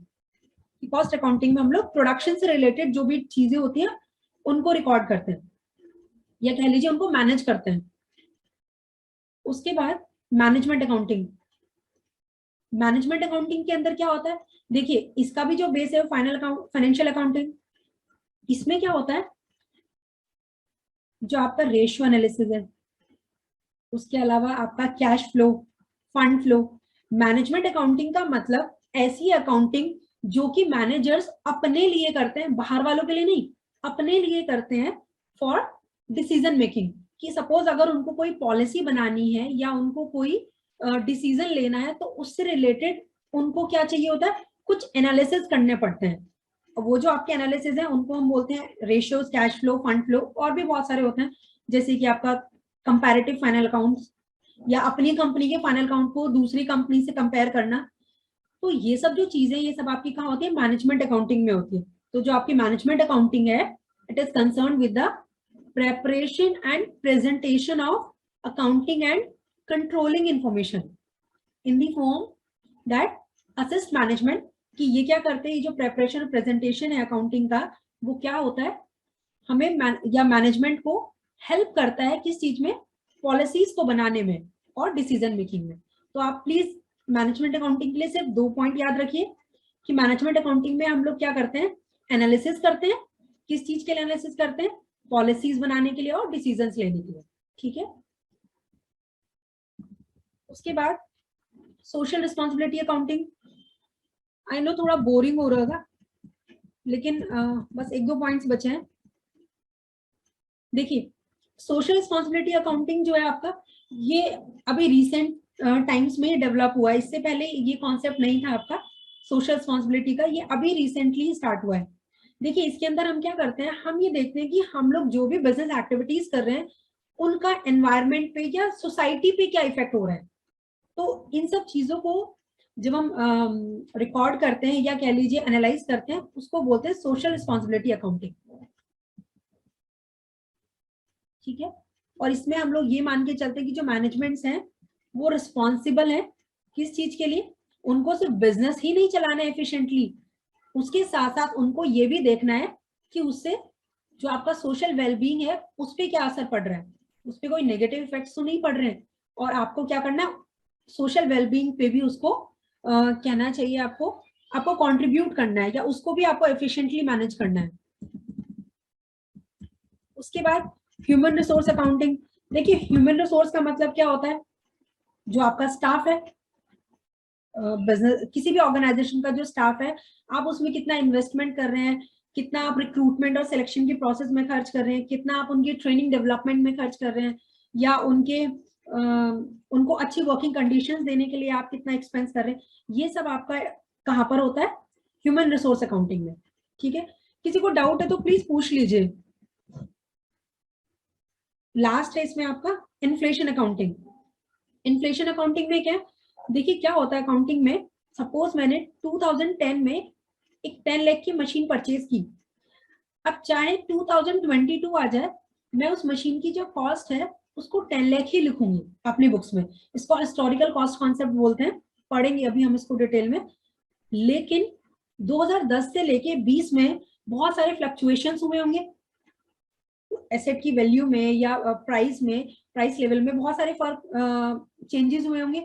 कि कॉस्ट अकाउंटिंग में हम लोग प्रोडक्शन से रिलेटेड जो भी चीजें होती हैं उनको रिकॉर्ड करते हैं, या कह लीजिए उनको मैनेज करते हैं। उसके बाद मैनेजमेंट अकाउंटिंग, मैनेजमेंट अकाउंटिंग के अंदर क्या होता है, देखिए इसका भी जो बेस है फाइनल अकाउंट फाइनेंशियल अकाउंटिंग, इसमें क्या होता है जो आपका रेशियो एनालिसिस है, उसके अलावा आपका cash flow, fund flow. Management accounting का मतलब ऐसी अकाउंटिंग जो कि मैनेजर्स अपने लिए करते हैं, बाहर वालों के लिए नहीं, अपने लिए करते हैं फॉर डिसीजन मेकिंग। कि सपोज अगर उनको कोई पॉलिसी बनानी है या उनको कोई डिसीजन लेना है तो उससे रिलेटेड उनको क्या चाहिए होता है, कुछ एनालिसिस करने पड़ते हैं। वो जो आपके एनालिसिस है उनको हम बोलते हैं ratios, cash flow, fund flow, और भी बहुत सारे होते हैं जैसे कि आपका कंपैरेटिव फाइनल अकाउंट्स, या अपनी कंपनी के फाइनल अकाउंट को दूसरी कंपनी से कंपेयर करना। तो ये सब जो चीजें ये सब आपकी कहाँ होती है, मैनेजमेंट अकाउंटिंग में होती है। तो जो आपकी मैनेजमेंट अकाउंटिंग है it is concern with the preparation and presentation of accounting and controlling information in the form that assist management। कि ये क्या करते हैं, ये जो प्रेपरेशन और प्रेजेंटेशन है अकाउंटिंग का, वो क्या होता है, हमें या मैनेजमेंट को हेल्प करता है किस चीज में, पॉलिसीज को बनाने में और डिसीजन मेकिंग में। तो आप प्लीज मैनेजमेंट अकाउंटिंग के लिए सिर्फ 2 पॉइंट याद रखिए कि मैनेजमेंट अकाउंटिंग में हम लोग क्या करते हैं, एनालिसिस करते हैं। किस चीज के लिए एनालिसिस करते हैं, पॉलिसीज बनाने के लिए और डिसीजंस लेने के लिए। ठीक है, उसके बाद social responsibility accounting. I know थोड़ा बोरिंग हो रहा होगा, लेकिन बस 1-2 पॉइंट्स बचे हैं। देखिए सोशल रिस्पॉन्सिबिलिटी अकाउंटिंग जो है आपका, ये अभी रिसेंट टाइम्स में डेवलप हुआ है, इससे पहले ये कॉन्सेप्ट नहीं था आपका सोशल रिस्पॉन्सिबिलिटी का, ये अभी रिसेंटली स्टार्ट हुआ है। देखिए इसके अंदर हम क्या करते हैं, हम ये देखते हैं कि हम लोग जो भी बिजनेस एक्टिविटीज कर रहे हैं उनका एनवायरमेंट पे या सोसाइटी पे क्या इफेक्ट हो रहा है। तो इन सब चीजों को जब हम रिकॉर्ड करते हैं या कह लीजिए एनालाइज करते हैं, उसको बोलते हैं सोशल रिस्पॉन्सिबिलिटी अकाउंटिंग। ठीक है, और इसमें हम लोग ये मान के चलते हैं कि जो मैनेजमेंट्स हैं वो रिस्पॉन्सिबल है किस चीज के लिए, उनको सिर्फ बिजनेस ही नहीं चलाना है एफिशिएंटली, उसके साथ साथ उनको ये भी देखना है कि उससे जो आपका सोशल वेलबींग है उस पर क्या असर पड़ रहा है, उस पर कोई नेगेटिव इफेक्ट्स तो नहीं पड़ रहे हैं। और आपको क्या करना है, सोशल वेलबींग पे भी उसको कहना चाहिए, आपको आपको कंट्रीब्यूट करना है या उसको भी आपको एफिशिएंटली मैनेज करना है। उसके बाद ह्यूमन रिसोर्स अकाउंटिंग। देखिए ह्यूमन रिसोर्स का मतलब क्या होता है, जो आपका स्टाफ है, बिजनेस किसी भी ऑर्गेनाइजेशन का जो स्टाफ है, आप उसमें कितना इन्वेस्टमेंट कर रहे हैं, कितना आप रिक्रूटमेंट और सिलेक्शन की प्रोसेस में खर्च कर रहे हैं, कितना आप उनकी ट्रेनिंग डेवलपमेंट में खर्च कर रहे हैं, या उनको अच्छी वर्किंग कंडीशंस देने के लिए आप कितना एक्सपेंस कर रहे हैं, ये सब आपका कहाँ पर होता है, ह्यूमन रिसोर्स अकाउंटिंग में। ठीक है, किसी को डाउट है तो प्लीज पूछ लीजिए। लास्ट है इसमें आपका इन्फ्लेशन अकाउंटिंग। इन्फ्लेशन अकाउंटिंग में क्या, देखिए क्या होता है अकाउंटिंग में, सपोज मैंने 2010 में एक 10 लाख की मशीन परचेज की, अब चाहे 2022 आ जाए मैं उस मशीन की जो कॉस्ट है उसको 10 लाख ही लिखूंगी अपनी बुक्स में। इसको हिस्टोरिकल कॉस्ट कॉन्सेप्ट बोलते हैं, पढ़ेंगे अभी हम इसको डिटेल में। लेकिन 2010 से लेके 20 में बहुत सारे फ्लक्चुएशंस हुए होंगे एसेट की वैल्यू में या प्राइस में, प्राइस लेवल में बहुत सारे फर्क चेंजेस हुए होंगे।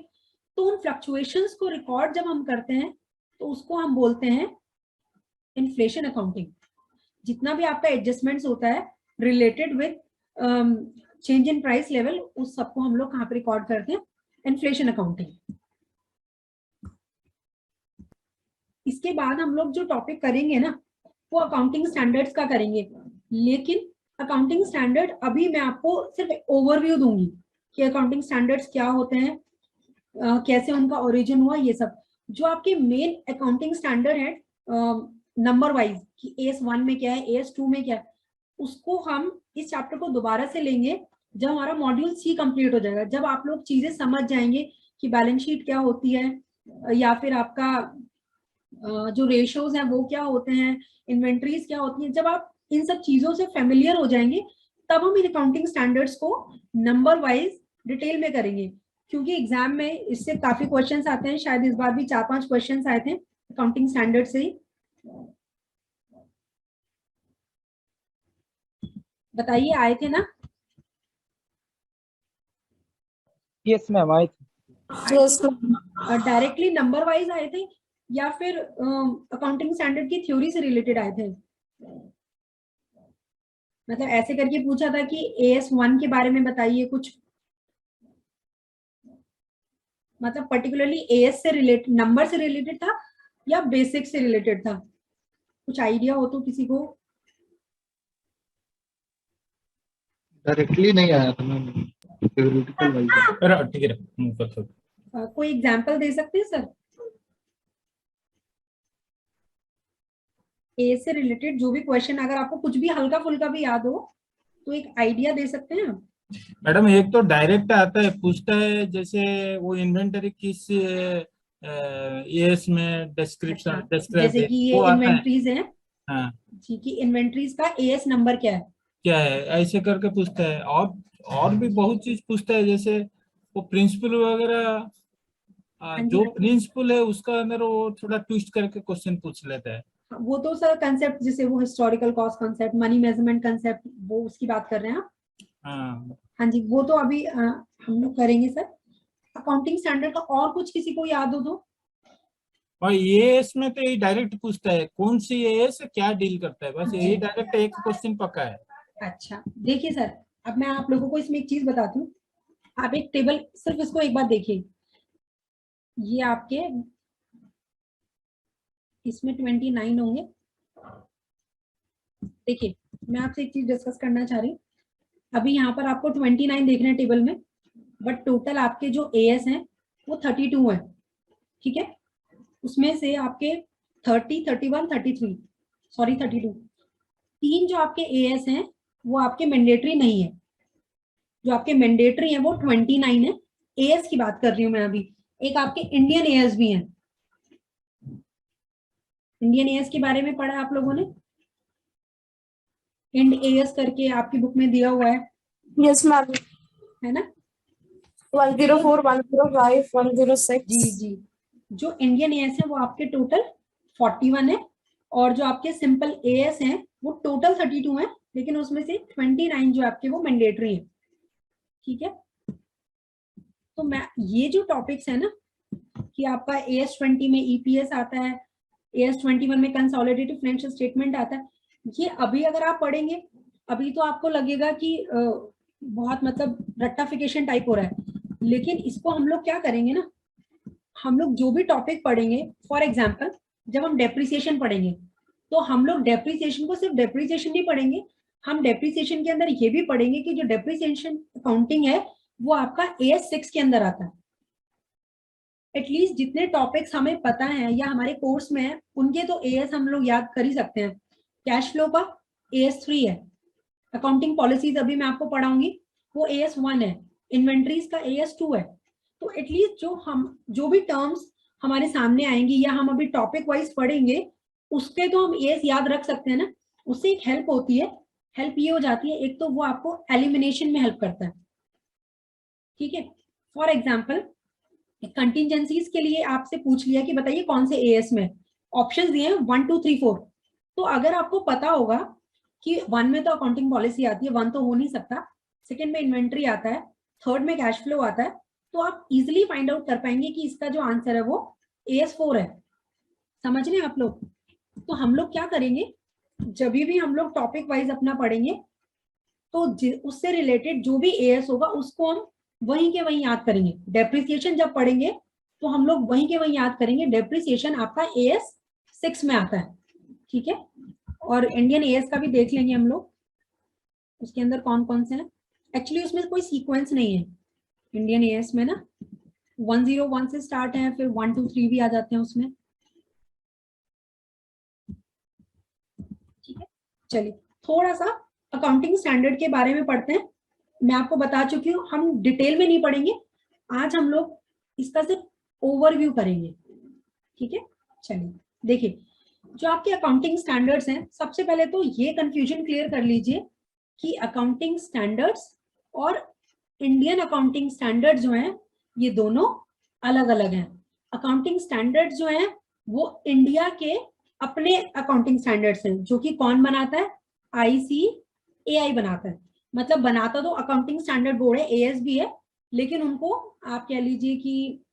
तो उन फ्लक्चुएशंस को रिकॉर्ड जब हम करते हैं तो उसको हम बोलते हैं इन्फ्लेशन अकाउंटिंग। जितना भी आपका एडजस्टमेंट्स होता है related with change in price level, उस सबको हम लोग कहाँ पे रिकॉर्ड करते हैं, इन्फ्लेशन अकाउंटिंग। इसके बाद हम लोग जो टॉपिक करेंगे ना वो अकाउंटिंग स्टैंडर्ड्स का करेंगे। लेकिन अकाउंटिंग स्टैंडर्ड अभी मैं आपको सिर्फ ओवरव्यू दूंगी कि अकाउंटिंग स्टैंडर्ड्स क्या होते हैं, कैसे उनका ओरिजिन हुआ, ये सब। जो आपके मेन अकाउंटिंग स्टैंडर्ड है नंबर वाइज कि AS1 में क्या है, AS2 में क्या है, उसको हम इस चैप्टर को दोबारा से लेंगे जब हमारा मॉड्यूल C कंप्लीट हो जाएगा। जब आप लोग चीजें समझ जाएंगे कि बैलेंस शीट क्या होती है या फिर आपका जो रेशियोज हैं वो क्या होते हैं, इन्वेंट्रीज क्या होती हैं, जब आप इन सब चीजों से फेमिलियर हो जाएंगे तब हम इन अकाउंटिंग स्टैंडर्ड्स को नंबर वाइज डिटेल में करेंगे। क्योंकि एग्जाम में इससे काफी क्वेश्चंस आते हैं, शायद इस बार भी 4-5 क्वेश्चंस आए थे अकाउंटिंग स्टैंडर्ड से ही। बताइए, आए थे ना? यस मैम, आए थे। डायरेक्टली नंबर वाइज आए थे या फिर अकाउंटिंग स्टैंडर्ड की थ्योरी से रिलेटेड आए थे? मतलब ऐसे करके पूछा था कि AS1 के बारे में बताइए कुछ, मतलब पर्टिकुलरली AS से रिलेटेड, नंबर से रिलेटेड था या बेसिक से रिलेटेड था? कुछ आइडिया हो तो किसी को? डायरेक्टली नहीं आया था मैम, थ्योरेटिकल वाइज। ठीक है, कोई एग्जांपल दे सकते हैं सर? ए से रिलेटेड जो भी क्वेश्चन, अगर आपको कुछ भी हल्का फुल्का भी याद हो तो एक आइडिया दे सकते हैं। मैडम एक तो डायरेक्ट आता है, पूछता है जैसे वो इन्वेंटरी किस एएस में डिस्क्रिप्शन डिस्क्राइब जैसे कि ये इन्वेंट्रीज है, हाँ जी, कि इन्वेंट्रीज का AS नंबर क्या है, क्या है, ऐसे करके पूछता है। और भी बहुत चीज पूछता है, जैसे वो प्रिंसिपल वगैरह, जो प्रिंसिपल है उसका अंदर वो थोड़ा ट्विस्ट करके क्वेश्चन पूछ लेता है। वो तो सर कंसेप्ट, जैसे वो historical cost concept, money measurement concept, वो उसकी बात कर रहे हैं आप? हाँ जी, वो तो अभी हम लोग करेंगे सर। अकाउंटिंग स्टैंडर्ड का और कुछ किसी को याद हो तो? और एएस में तो ये डायरेक्ट पूछता है कौन सी एएस क्या डील करता है, बस यही डायरेक्ट एक क्वेश्चन पक्का है। अच्छा देखिए सर, अब मैं आप लोगों को इसमें एक चीज बताती हूँ। आप एक टेबल, सिर्फ इसको एक बार देखिए, ये आपके इसमें 29 होंगे। देखिए मैं आपसे एक चीज डिस्कस करना चाह रही हूँ। अभी यहाँ पर आपको 29 देख रहे हैं टेबल में, बट टोटल आपके जो AS हैं वो 32 है, ठीक है? उसमें से आपके 30, 31, 33, सॉरी 32, 3 जो आपके AS हैं वो आपके मैंडेटरी नहीं है। जो आपके मैंडेटरी है वो 29 है। AS की बात कर रही हूँ मैं अभी। एक आपके इंडियन AS भी है। इंडियन AS के बारे में पढ़ा आप लोगों ने? इंड AS करके आपकी बुक में दिया हुआ है। यस मैम, है ना? 104, 105, 106। जी जी, जो इंडियन AS है वो आपके टोटल 41 है, और जो आपके सिंपल AS है वो टोटल 32 है, लेकिन उसमें से 29 जो आपके वो मैंडेटरी है, ठीक है? तो मैं ये जो टॉपिक्स है ना, कि आपका AS20 में EPS आता है, AS21 में कंसोलिडेटेड फाइनेंशियल स्टेटमेंट आता है, ये अभी अगर आप पढ़ेंगे अभी तो आपको लगेगा कि बहुत मतलब रट्टाफिकेशन टाइप हो रहा है। लेकिन इसको हम लोग क्या करेंगे ना, हम लोग जो भी टॉपिक पढ़ेंगे, फॉर एग्जांपल जब हम डेप्रिसिएशन पढ़ेंगे तो हम लोग डेप्रिसिएशन को सिर्फ डेप्रिसिएशन नहीं पढ़ेंगे, हम डेप्रिसिएशन के अंदर ये भी पढ़ेंगे कि जो डेप्रिसिएशन अकाउंटिंग है वो आपका AS6 के अंदर आता है। एटलीस्ट जितने टॉपिक्स हमें पता है या हमारे कोर्स में है उनके तो AS हम लोग याद कर ही सकते हैं। कैश फ्लो का AS3 है, अकाउंटिंग पॉलिसीज अभी मैं आपको पढ़ाऊंगी वो AS1 है, इन्वेंट्रीज का AS2 है। तो एटलीस्ट जो भी टर्म्स हमारे सामने आएंगी या हम अभी टॉपिक वाइज पढ़ेंगे उसके तो हम AS याद रख सकते हैं ना, उससे एक हेल्प होती है। हेल्प ये हो जाती है, एक तो वो आपको एलिमिनेशन में हेल्प करता है, ठीक है। फॉर एग्जाम्पल कंटिजेंसीज के लिए आपसे पूछ लिया कि बताइए कौन से एएस में, ऑप्शंस दिए हैं 1 2 3 4। तो अगर आपको पता होगा कि 1 में तो अकाउंटिंग पॉलिसी आती है, 1 तो हो नहीं सकता, सेकंड में इन्वेंट्री आता है, थर्ड में कैश फ्लो आता है, तो आप इजिली फाइंड आउट कर पाएंगे कि इसका जो आंसर है वो AS4 है। समझ रहे हैं आप लोग? तो हम लोग क्या करेंगे, जब भी हम लोग टॉपिक वाइज अपना पढ़ेंगे तो उससे रिलेटेड जो भी एएस होगा उसको हम वहीं के वहीं याद करेंगे। डेप्रिसिएशन जब पढ़ेंगे तो हम लोग वहीं के वहीं याद करेंगे। डेप्रिसिएशन आपका AS6 में आता है, ठीक है। और इंडियन एएस का भी देख लेंगे हम लोग, उसके अंदर कौन कौन से हैं। एक्चुअली उसमें कोई सीक्वेंस नहीं है इंडियन एएस में ना, 101 से स्टार्ट है, फिर 1 2 3 भी आ जाते हैं उसमें, ठीक है। चलिए थोड़ा सा अकाउंटिंग स्टैंडर्ड के बारे में पढ़ते हैं। मैं आपको बता चुकी हूँ, हम डिटेल में नहीं पढ़ेंगे आज, हम लोग इसका सिर्फ ओवरव्यू करेंगे, ठीक है। चलिए देखिए, जो आपके अकाउंटिंग स्टैंडर्ड्स हैं, सबसे पहले तो ये कंफ्यूजन क्लियर कर लीजिए कि अकाउंटिंग स्टैंडर्ड्स और इंडियन अकाउंटिंग स्टैंडर्ड जो हैं ये दोनों अलग अलग हैं। अकाउंटिंग स्टैंडर्ड्स जो हैं वो इंडिया के अपने अकाउंटिंग स्टैंडर्ड्स हैं, जो कि कौन बनाता है, ICAI बनाता है। मतलब बनाता तो अकाउंटिंग स्टैंडर्ड बोर्ड है, ASB है, लेकिन उनको आप कह लीजिए कि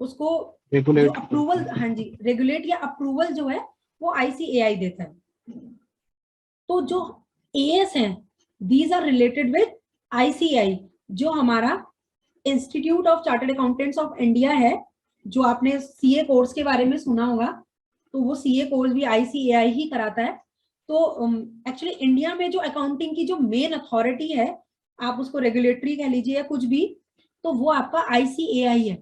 उसको जो अप्रूवल, हाँ जी, रेगुलेट या अप्रूवल जो है वो ICAI देता है। तो जो AS हैं these are related with ICAI, जो हमारा institute of chartered accountants of India है, जो आपने CA कोर्स के बारे में सुना होगा, तो वो CA कोर्स भी ICAI ही कराता है। तो एक्चुअली इंडिया में जो अकाउंटिंग की जो मेन अथॉरिटी है, आप उसको रेगुलेटरी कह लीजिए या कुछ भी, तो वो आपका ICAI है।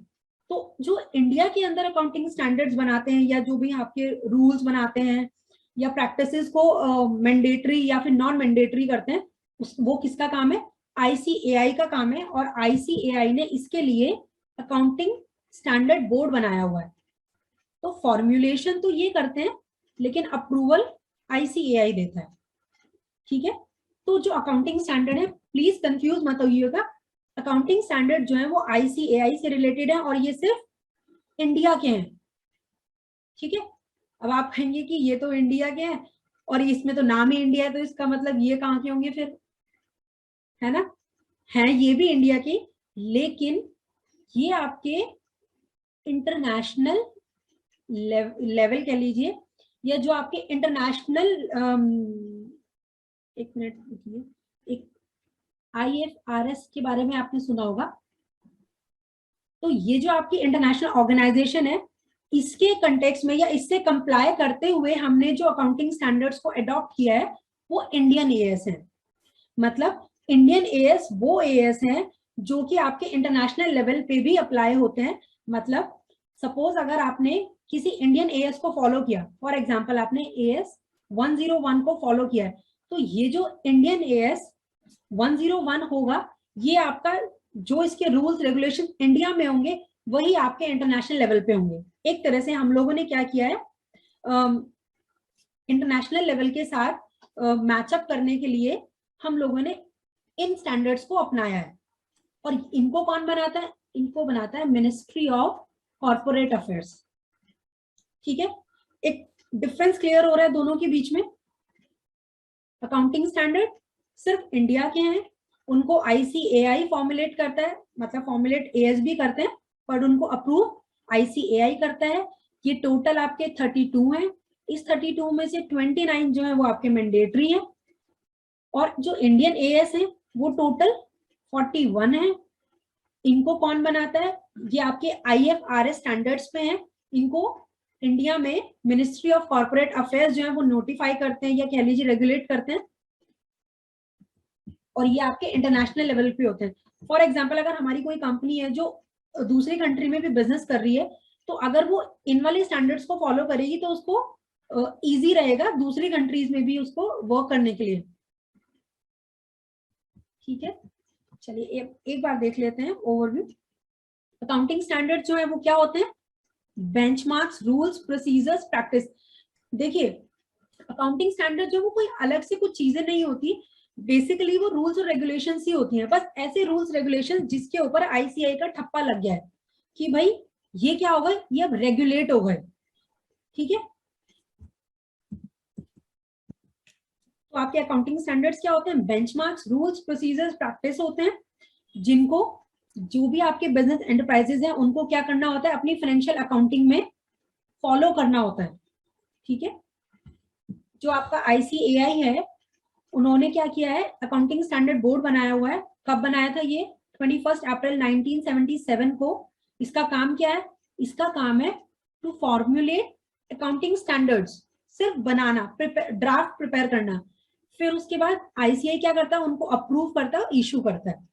तो जो इंडिया के अंदर अकाउंटिंग स्टैंडर्ड्स बनाते हैं या जो भी आपके रूल्स बनाते हैं या प्रैक्टिसेस को मैंडेटरी या फिर नॉन मैंडेटरी करते हैं, वो किसका काम है, ICAI का काम है। और ICAI ने इसके लिए अकाउंटिंग स्टैंडर्ड बोर्ड बनाया हुआ है। तो फॉर्मुलेशन तो ये करते हैं, लेकिन अप्रूवल ICAI देता है, ठीक है। तो जो अकाउंटिंग स्टैंडर्ड है, प्लीज कंफ्यूज मत होइएगा, अकाउंटिंग स्टैंडर्ड जो है वो ICAI से रिलेटेड है और ये सिर्फ इंडिया के हैं, ठीक है। अब आप कहेंगे कि ये तो इंडिया के हैं और इसमें तो नाम ही इंडिया है, तो इसका मतलब ये कहाँ के होंगे फिर, है ना। है ये भी इंडिया के, लेकिन ये आपके इंटरनेशनल लेवल कह लीजिए, या जो आपके इंटरनेशनल, एक मिनट देखिए, एक IFRS के बारे में आपने सुना होगा। तो ये जो आपकी इंटरनेशनल ऑर्गेनाइजेशन है, इसके कंटेक्स्ट में या इससे कंप्लाई करते हुए हमने जो अकाउंटिंग स्टैंडर्ड्स को अडॉप्ट किया है वो इंडियन AS है। मतलब इंडियन AS वो AS है जो कि आपके इंटरनेशनल लेवल पे भी अप्लाई होते हैं। मतलब सपोज अगर आपने किसी इंडियन AS को फॉलो किया, फॉर एग्जांपल आपने AS 101 को फॉलो किया है, तो ये जो इंडियन AS 101 होगा, ये आपका जो इसके रूल्स रेगुलेशन इंडिया में होंगे वही आपके इंटरनेशनल लेवल पे होंगे। एक तरह से हम लोगों ने क्या किया है, इंटरनेशनल लेवल के साथ मैचअप करने के लिए हम लोगों ने इन स्टैंडर्ड्स को अपनाया है। और इनको कौन बनाता है, इनको बनाता है मिनिस्ट्री ऑफ कॉर्पोरेट अफेयर्स, ठीक है। एक डिफरेंस क्लियर हो रहा है दोनों के बीच में। अकाउंटिंग स्टैंडर्ड सिर्फ इंडिया के हैं, उनको ICAI फॉर्मुलेट करता है, मतलब फॉर्मुलेट ASB करते हैं, पर उनको अप्रूव ICAI करता है। ये टोटल आपके 32 हैं, इस 32 में से 29 जो है वो आपके मैंडेटरी हैं, और जो इंडियन AS है वो टोटल 41 है। इनको कौन बनाता है, ये आपके IFRS स्टैंडर्ड्स पे हैं, इनको इंडिया में मिनिस्ट्री ऑफ कॉर्पोरेट अफेयर्स जो है वो नोटिफाई करते हैं या कह लीजिए रेगुलेट करते हैं, और ये आपके इंटरनेशनल लेवल पे होते हैं। फॉर एग्जांपल अगर हमारी कोई कंपनी है जो दूसरी कंट्री में भी बिजनेस कर रही है, तो अगर वो इन वाले स्टैंडर्ड्स को फॉलो करेगी तो उसको इजी रहेगा दूसरी कंट्रीज में भी उसको वर्क करने के लिए, ठीक है। चलिए एक बार देख लेते हैं ओवरव्यू। अकाउंटिंग स्टैंडर्ड जो है वो क्या होते हैं, बेंचमार्क्स, रूल्स, प्रोसीजर्स, प्रैक्टिस। देखिए अकाउंटिंग स्टैंडर्ड जो वो कोई अलग से कुछ चीजें नहीं होती, बेसिकली वो रूल्स और रेगुलेशंस ही होती हैं, बस ऐसे रूल्स रेगुलेशंस जिसके ऊपर आईसीएआई का ठप्पा लग गया है कि भाई ये क्या हो गए, ये अब रेगुलेट हो गए। ठीक है, तो आपके अकाउंटिंग स्टैंडर्ड्स क्या होते हैं? बेंचमार्क्स, रूल्स, प्रोसीजर्स, प्रैक्टिस होते हैं, जिनको जो भी आपके बिजनेस एंटरप्राइजेस हैं उनको क्या करना होता है, अपनी फाइनेंशियल अकाउंटिंग में फॉलो करना होता है। ठीक है, जो आपका आईसीएआई है उन्होंने क्या किया है, अकाउंटिंग स्टैंडर्ड बोर्ड बनाया हुआ है। कब बनाया था ये? 21 अप्रैल 1977 को। इसका काम क्या है? इसका काम है टू फॉर्मुलेट अकाउंटिंग स्टैंडर्ड्स, सिर्फ बनाना, ड्राफ्ट प्रिपेयर करना। फिर उसके बाद आईसीआई क्या करता है, उनको अप्रूव करता है और इशू करता है।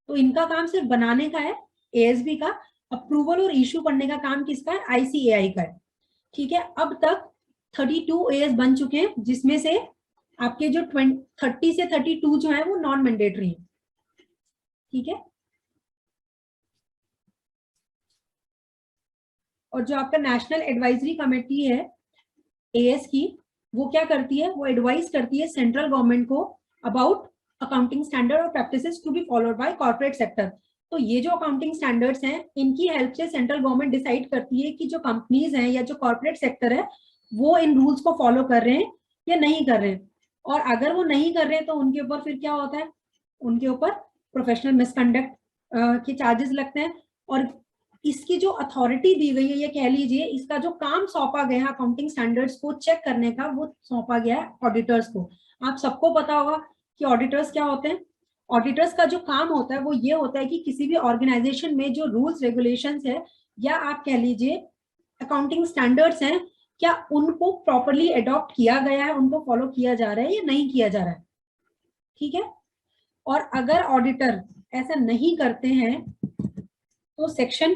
तो इनका काम सिर्फ बनाने का है, एएसबी का अप्रूवल और इशू करने का काम किसका है? आईसीएआई का है। ठीक है, अब तक 32 एएस बन चुके हैं, जिसमें से आपके जो 30 से 32 जो है वो नॉन मैंडेटरी है। ठीक है, और जो आपका नेशनल एडवाइजरी कमेटी है एएस की, वो क्या करती है, वो एडवाइस करती है सेंट्रल गवर्नमेंट को अबाउट अकाउंटिंग स्टैंडर्ड और practices to be followed by corporate sector. तो ये जो अकाउंटिंग स्टैंडर्ड्स हैं, इनकी हेल्प से सेंट्रल गवर्नमेंट डिसाइड करती है कि जो कंपनीज हैं या जो कॉर्पोरेट सेक्टर है वो इन रूल्स को फॉलो कर रहे हैं या नहीं कर रहे हैं। और अगर वो नहीं कर रहे हैं तो उनके ऊपर फिर क्या होता है, उनके ऊपर प्रोफेशनल मिसकंडक्ट के चार्जेस लगते हैं। और इसकी जो अथॉरिटी दी गई है, ये कह लीजिए इसका जो काम सौंपा गया है अकाउंटिंग स्टैंडर्ड्स को चेक करने का, वो सौंपा गया है ऑडिटर्स को। आप सबको पता होगा कि ऑडिटर्स क्या होते हैं। ऑडिटर्स का जो काम होता है वो ये होता है कि किसी भी ऑर्गेनाइजेशन में जो रूल्स रेगुलेशंस है या आप कह लीजिए अकाउंटिंग स्टैंडर्ड्स हैं, क्या उनको प्रॉपरली अडॉप्ट किया गया है, उनको फॉलो किया जा रहा है या नहीं किया जा रहा है। ठीक है, और अगर ऑडिटर ऐसा नहीं करते हैं तो section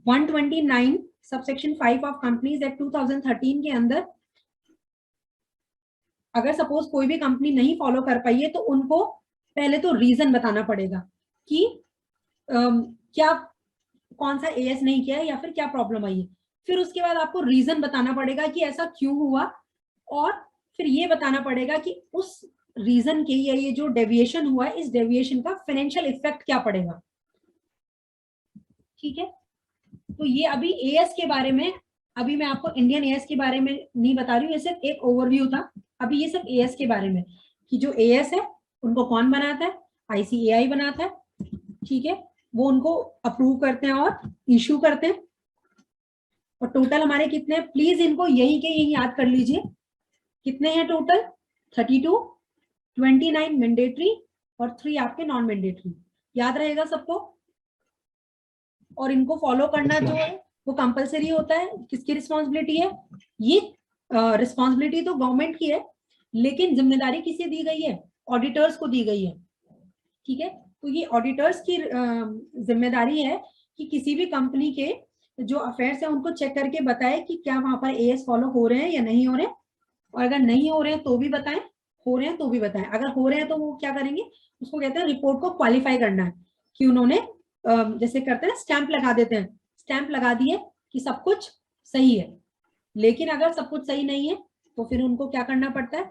129 subsection 5 of companies act 2013 के अंदर अगर सपोज कोई भी कंपनी नहीं फॉलो कर पाई है तो उनको पहले तो रीजन बताना पड़ेगा कि क्या कौन सा एएस नहीं किया है या फिर क्या प्रॉब्लम आई है। फिर उसके बाद आपको रीजन बताना पड़ेगा कि ऐसा क्यों हुआ, और फिर ये बताना पड़ेगा कि उस रीजन के या ये जो डेविएशन हुआ है, इस डेविएशन का फाइनेंशियल इफेक्ट क्या पड़ेगा। ठीक है, तो ये अभी एएस के बारे में, अभी मैं आपको इंडियन एएस के बारे में नहीं बता रही हूँ, ये सिर्फ एक ओवरव्यू था। अभी ये सिर्फ एएस के बारे में कि जो एएस है उनको कौन बनाता है, आईसीएआई बनाता है। ठीक है, वो उनको अप्रूव करते हैं और इशू करते हैं। और टोटल हमारे कितने, प्लीज इनको यही के यही याद कर लीजिए, कितने हैं टोटल? 32, 29 मैंडेटरी और 3 आपके नॉन मैंडेटरी। याद रहेगा सबको। और इनको फॉलो करना जो है वो कंपलसरी होता है। किसकी रिस्पॉन्सिबिलिटी है? ये रिस्पॉन्सिबिलिटी तो गवर्नमेंट की है, लेकिन जिम्मेदारी किसे दी गई है? ऑडिटर्स को दी गई है। ठीक है, तो ये ऑडिटर्स की जिम्मेदारी है कि किसी भी कंपनी के जो अफेयर्स है उनको चेक करके बताए कि क्या वहां पर एएस फॉलो हो रहे हैं या नहीं हो रहे हैं। और अगर नहीं हो रहे हैं तो भी बताएं, हो रहे हैं तो भी बताएं। अगर हो रहे हैं तो वो क्या करेंगे, उसको कहते हैं रिपोर्ट को क्वालिफाई करना है कि उन्होंने जैसे करते हैं स्टैंप लगा देते हैं, स्टैंप लगा दिए कि सब कुछ सही है। लेकिन अगर सब कुछ सही नहीं है तो फिर उनको क्या करना पड़ता है,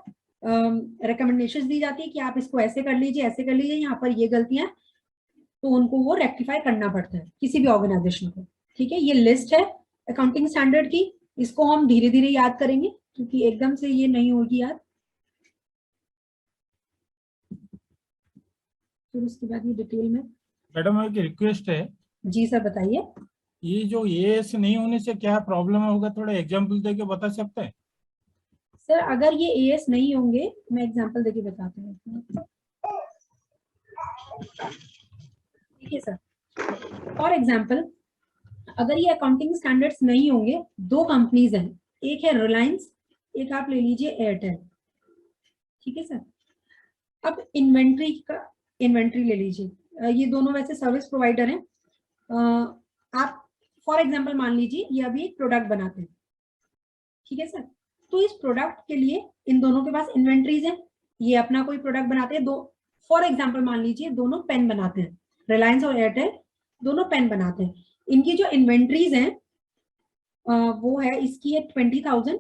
रिकमेंडेशंस दी जाती है कि आप इसको ऐसे कर लीजिए, ऐसे कर लीजिए, यहाँ पर ये गलतियां, तो उनको वो रेक्टिफाई करना पड़ता है किसी भी ऑर्गेनाइजेशन को। ठीक है, ये लिस्ट है अकाउंटिंग स्टैंडर्ड की, इसको हम धीरे धीरे याद करेंगे क्योंकि एकदम से ये नहीं होगी याद। फिर उसके बाद ये डिटेल में। मैडम एक रिक्वेस्ट है। जी सर बताइए। ये जो एएस नहीं होने से क्या प्रॉब्लम होगा, थोड़ा एग्जांपल देके बता सकते हैं? सर अगर ये एएस नहीं होंगे, मैं एग्जांपल देके बताती हूँ। ठीक है सर, फॉर एग्जांपल अगर ये अकाउंटिंग स्टैंडर्ड्स नहीं होंगे, 2 कंपनीज हैं, एक है रिलायंस, एक आप ले लीजिए एयरटेल। ठीक है सर, अब इन्वेंट्री ले लीजिए, ये दोनों वैसे सर्विस प्रोवाइडर हैं। आप फॉर एग्जांपल मान लीजिए ये अभी एक प्रोडक्ट बनाते हैं। ठीक है सर, तो इस प्रोडक्ट के लिए इन दोनों के पास इन्वेंट्रीज है, ये अपना कोई प्रोडक्ट बनाते हैं। दो फॉर एग्जांपल मान लीजिए दोनों पेन बनाते हैं, रिलायंस और एयरटेल दोनों पेन बनाते हैं। इनकी जो इन्वेंट्रीज हैं वो है, इसकी है 20,000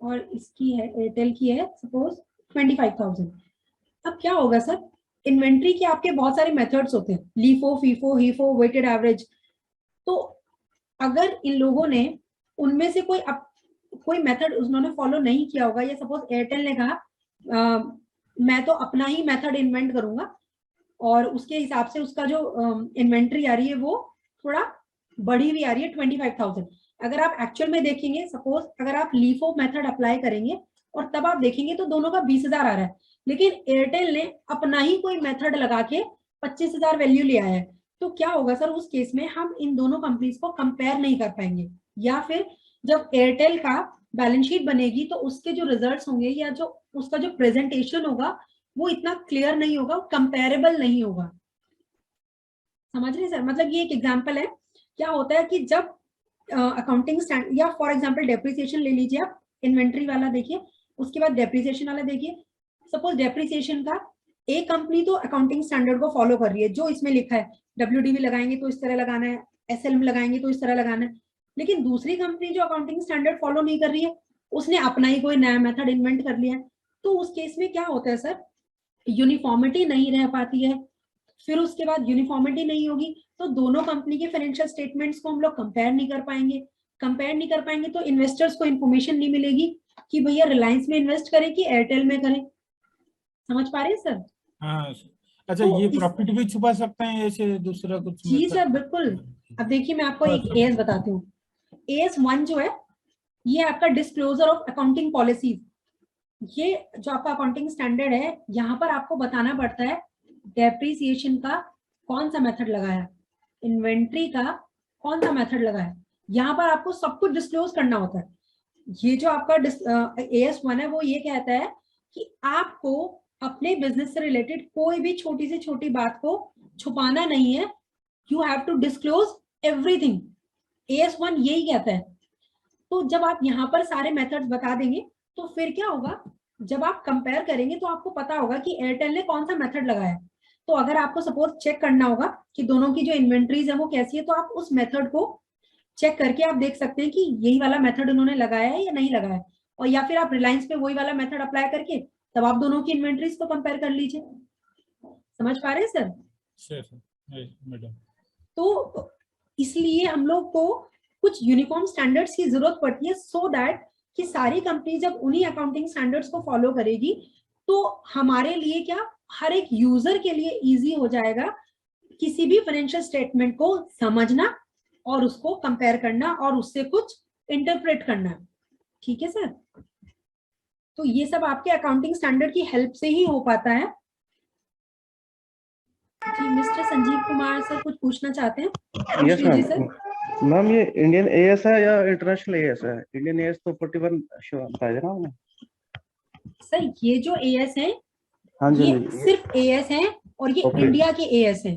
और इसकी है, एयरटेल की है सपोज 25,000। अब क्या होगा सर, इन्वेंट्री के आपके बहुत सारे मेथड्स होते हैं, लीफो, फीफो, हीफो, वेटेड एवरेज। तो अगर इन लोगों ने उनमें से कोई मेथड उन्होंने फॉलो नहीं किया होगा, या सपोज एयरटेल ने कहा मैं तो अपना ही मेथड इन्वेंट करूंगा और उसके हिसाब से उसका जो इन्वेंट्री आ रही है वो थोड़ा बढ़ी हुई आ रही है 25,000। अगर आप एक्चुअल में देखेंगे, सपोज अगर आप लीफो मेथड अप्लाई करेंगे और तब आप देखेंगे तो दोनों का 20,000 आ रहा है, लेकिन एयरटेल ने अपना ही कोई मेथड लगा के 25,000 वैल्यू ले आया है। तो क्या होगा सर, उस केस में हम इन दोनों कंपनीज को कंपेयर नहीं कर पाएंगे, या फिर जब एयरटेल का बैलेंस शीट बनेगी तो उसके जो रिजल्ट्स होंगे या जो उसका जो प्रेजेंटेशन होगा वो इतना क्लियर नहीं होगा, कंपेरेबल नहीं होगा। समझ रहे सर, मतलब ये एक एग्जांपल है। क्या होता है कि जब अकाउंटिंग स्टैंडर्ड, या फॉर एग्जांपल डेप्रिसिएशन ले लीजिए आप, इन्वेंट्री वाला देखिए, उसके बाद डेप्रिसिएशन वाला देखिए। सपोज डेप्रिसिएशन का एक कंपनी तो अकाउंटिंग स्टैंडर्ड को फॉलो कर रही है, जो इसमें लिखा है WDV लगाएंगे तो इस तरह लगाना है, SLM लगाएंगे तो इस तरह लगाना है, लेकिन दूसरी कंपनी जो अकाउंटिंग स्टैंडर्ड फॉलो नहीं कर रही है, उसने अपना ही कोई नया मेथड इन्वेंट कर लिया है। तो उस केस में क्या होता है सर, यूनिफॉर्मिटी नहीं रह पाती है। फिर उसके बाद यूनिफॉर्मिटी नहीं होगी तो दोनों कंपनी के फाइनेंशियल स्टेटमेंट्स को हम लोग कंपेयर नहीं कर पाएंगे। कंपेयर नहीं कर पाएंगे तो इन्वेस्टर्स को इन्फॉर्मेशन नहीं मिलेगी कि भैया रिलायंस में इन्वेस्ट करें कि एयरटेल में करें। समझ पा रहे हैं सर? हाँ। अच्छा, तो ये प्रॉफिट भी छुपा सकते हैं ऐसे दूसरा कुछ? जी सर बिल्कुल। अब देखिए मैं आपको एक AS बताती हूँ। AS1 जो है ये आपका डिस्क्लोजर ऑफ अकाउंटिंग पॉलिसीज। ये जो आपका अकाउंटिंग स्टैंडर्ड है, यहाँ पर आपको बताना पड़ता है डेप्रिसिएशन का कौन सा मेथड लगाया, इन्वेंट्री का कौन सा मेथड लगाया, यहाँ पर आपको सब कुछ डिस्क्लोज करना होता है। ये जो आपका AS1 है वो ये कहता है कि आपको अपने बिजनेस से रिलेटेड कोई भी छोटी से छोटी बात को छुपाना नहीं है, you have to disclose everything. AS1 यही कहता है। तो जब आप यहाँ पर सारे मेथड्स बता देंगे तो फिर क्या होगा, जब आप कंपेयर करेंगे तो आपको पता होगा कि एयरटेल ने कौन सा मेथड लगाया है। तो अगर आपको सपोज चेक करना होगा कि दोनों की जो इन्वेंट्रीज है वो कैसी है, तो आप उस मेथड को चेक करके आप देख सकते हैं कि यही वाला मेथड उन्होंने लगाया है या नहीं लगाया है, और या फिर आप रिलायंस पे वही वाला मेथड अप्लाई करके तब आप दोनों की इन्वेंट्रीज को कंपेयर कर लीजिए। समझ पा रहे हैं सर? मैडम, तो इसलिए हम लोग को कुछ यूनिफॉर्म स्टैंडर्ड्स की जरूरत पड़ती है, सो दैट कि सारी कंपनी जब उन्हीं अकाउंटिंग स्टैंडर्ड्स को फॉलो करेगी तो हमारे लिए क्या, हर एक यूजर के लिए इजी हो जाएगा किसी भी फाइनेंशियल स्टेटमेंट को समझना और उसको कंपेयर करना और उससे कुछ इंटरप्रेट करना। ठीक है सर? तो ये सब आपके अकाउंटिंग स्टैंडर्ड की हेल्प से ही हो पाता है। जी मिस्टर संजीव कुमार सर कुछ पूछना चाहते हैं? Yes ma'am. मैम ये इंडियन AS है या इंटरनेशनल AS है? इंडियन AS तो 41 शो बताया ना आपने। सर ये जो AS है, हाँ जी, ये सिर्फ AS है और ये इंडिया के AS है।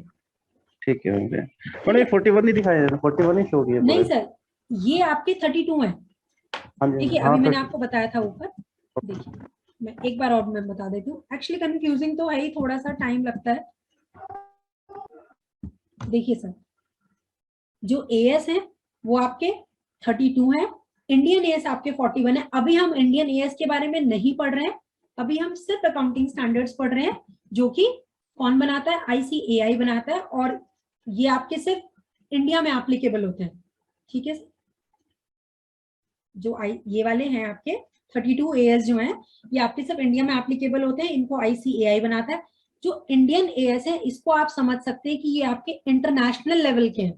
ठीक है ओके। पर ये 41 नहीं दिखाया जा रहा, 41 ही शो किया। नहीं सर, ये आपके 32 है। हाँ जी, देखिए अभी मैंने आपको बताया था ऊपर, देखिए मैं एक बार और मैं बता देती हूँ। एक्चुअली कंफ्यूजिंग तो है ही, थोड़ा सा टाइम लगता है। देखिए सर, जो AS है वो आपके 32 है, इंडियन AS आपके 41 है। अभी हम इंडियन AS के बारे में नहीं पढ़ रहे हैं, अभी हम सिर्फ अकाउंटिंग स्टैंडर्ड्स पढ़ रहे हैं, जो कि कौन बनाता है, ICAI बनाता है, और ये आपके सिर्फ इंडिया में एप्लीकेबल होते हैं। ठीक है, जो ये वाले हैं आपके 32 AS जो हैं, ये आपके सिर्फ इंडिया में एप्लीकेबल होते हैं, इनको ICAI बनाता है। जो इंडियन AS है इसको आप समझ सकते हैं कि ये आपके इंटरनेशनल लेवल के हैं।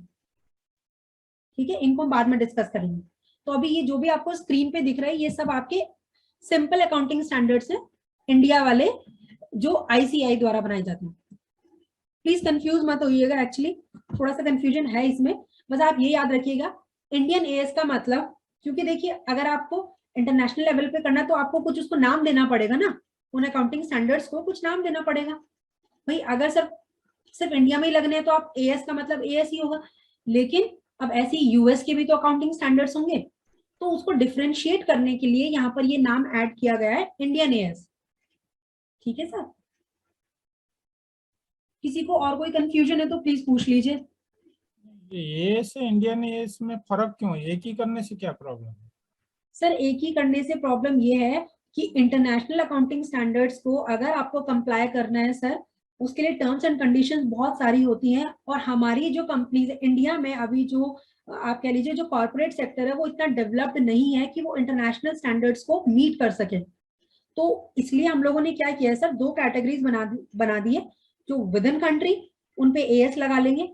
ठीक है, इनको हम बाद में डिस्कस करेंगे। तो अभी ये जो भी आपको स्क्रीन पे दिख रहा है ये सब आपके सिंपल अकाउंटिंग स्टैंडर्ड्स हैं, इंडिया वाले, जो ICAI द्वारा बनाए जाते हैं। प्लीज कंफ्यूज मत होइएगा, एक्चुअली थोड़ा सा कंफ्यूजन है इसमें, बस आप ये याद रखिएगा इंडियन AS का मतलब, क्योंकि देखिए अगर आपको इंटरनेशनल लेवल पे करना तो आपको कुछ उसको नाम देना पड़ेगा ना, उन अकाउंटिंग स्टैंडर्ड्स को कुछ नाम देना पड़ेगा भाई। अगर सिर्फ इंडिया में ही लगने हैं तो आप AS का मतलब AS ही होगा, लेकिन अब ऐसे US के भी तो अकाउंटिंग स्टैंडर्ड्स होंगे, तो उसको डिफरेंशिएट करने के लिए यहाँ पर ये नाम ऐड किया गया है इंडियन AS। ठीक है सर? किसी को और कोई कंफ्यूजन है तो प्लीज पूछ लीजिए। AS इंडियन AS में फर्क क्यों है? एक ही करने से क्या प्रॉब्लम है? सर एक ही करने से प्रॉब्लम ये है कि इंटरनेशनल अकाउंटिंग स्टैंडर्ड्स को अगर आपको कंप्लाई करना है सर, उसके लिए टर्म्स एंड कंडीशंस बहुत सारी होती हैं, और हमारी जो कंपनीज इंडिया में अभी जो आप कह लीजिए जो कॉर्पोरेट सेक्टर है वो इतना डेवलप्ड नहीं है कि वो इंटरनेशनल स्टैंडर्ड्स को मीट कर सके। तो इसलिए हम लोगों ने क्या किया है सर, 2 कैटेगरीज बना दी है। जो विद इन कंट्री उन पे एएस लगा लेंगे,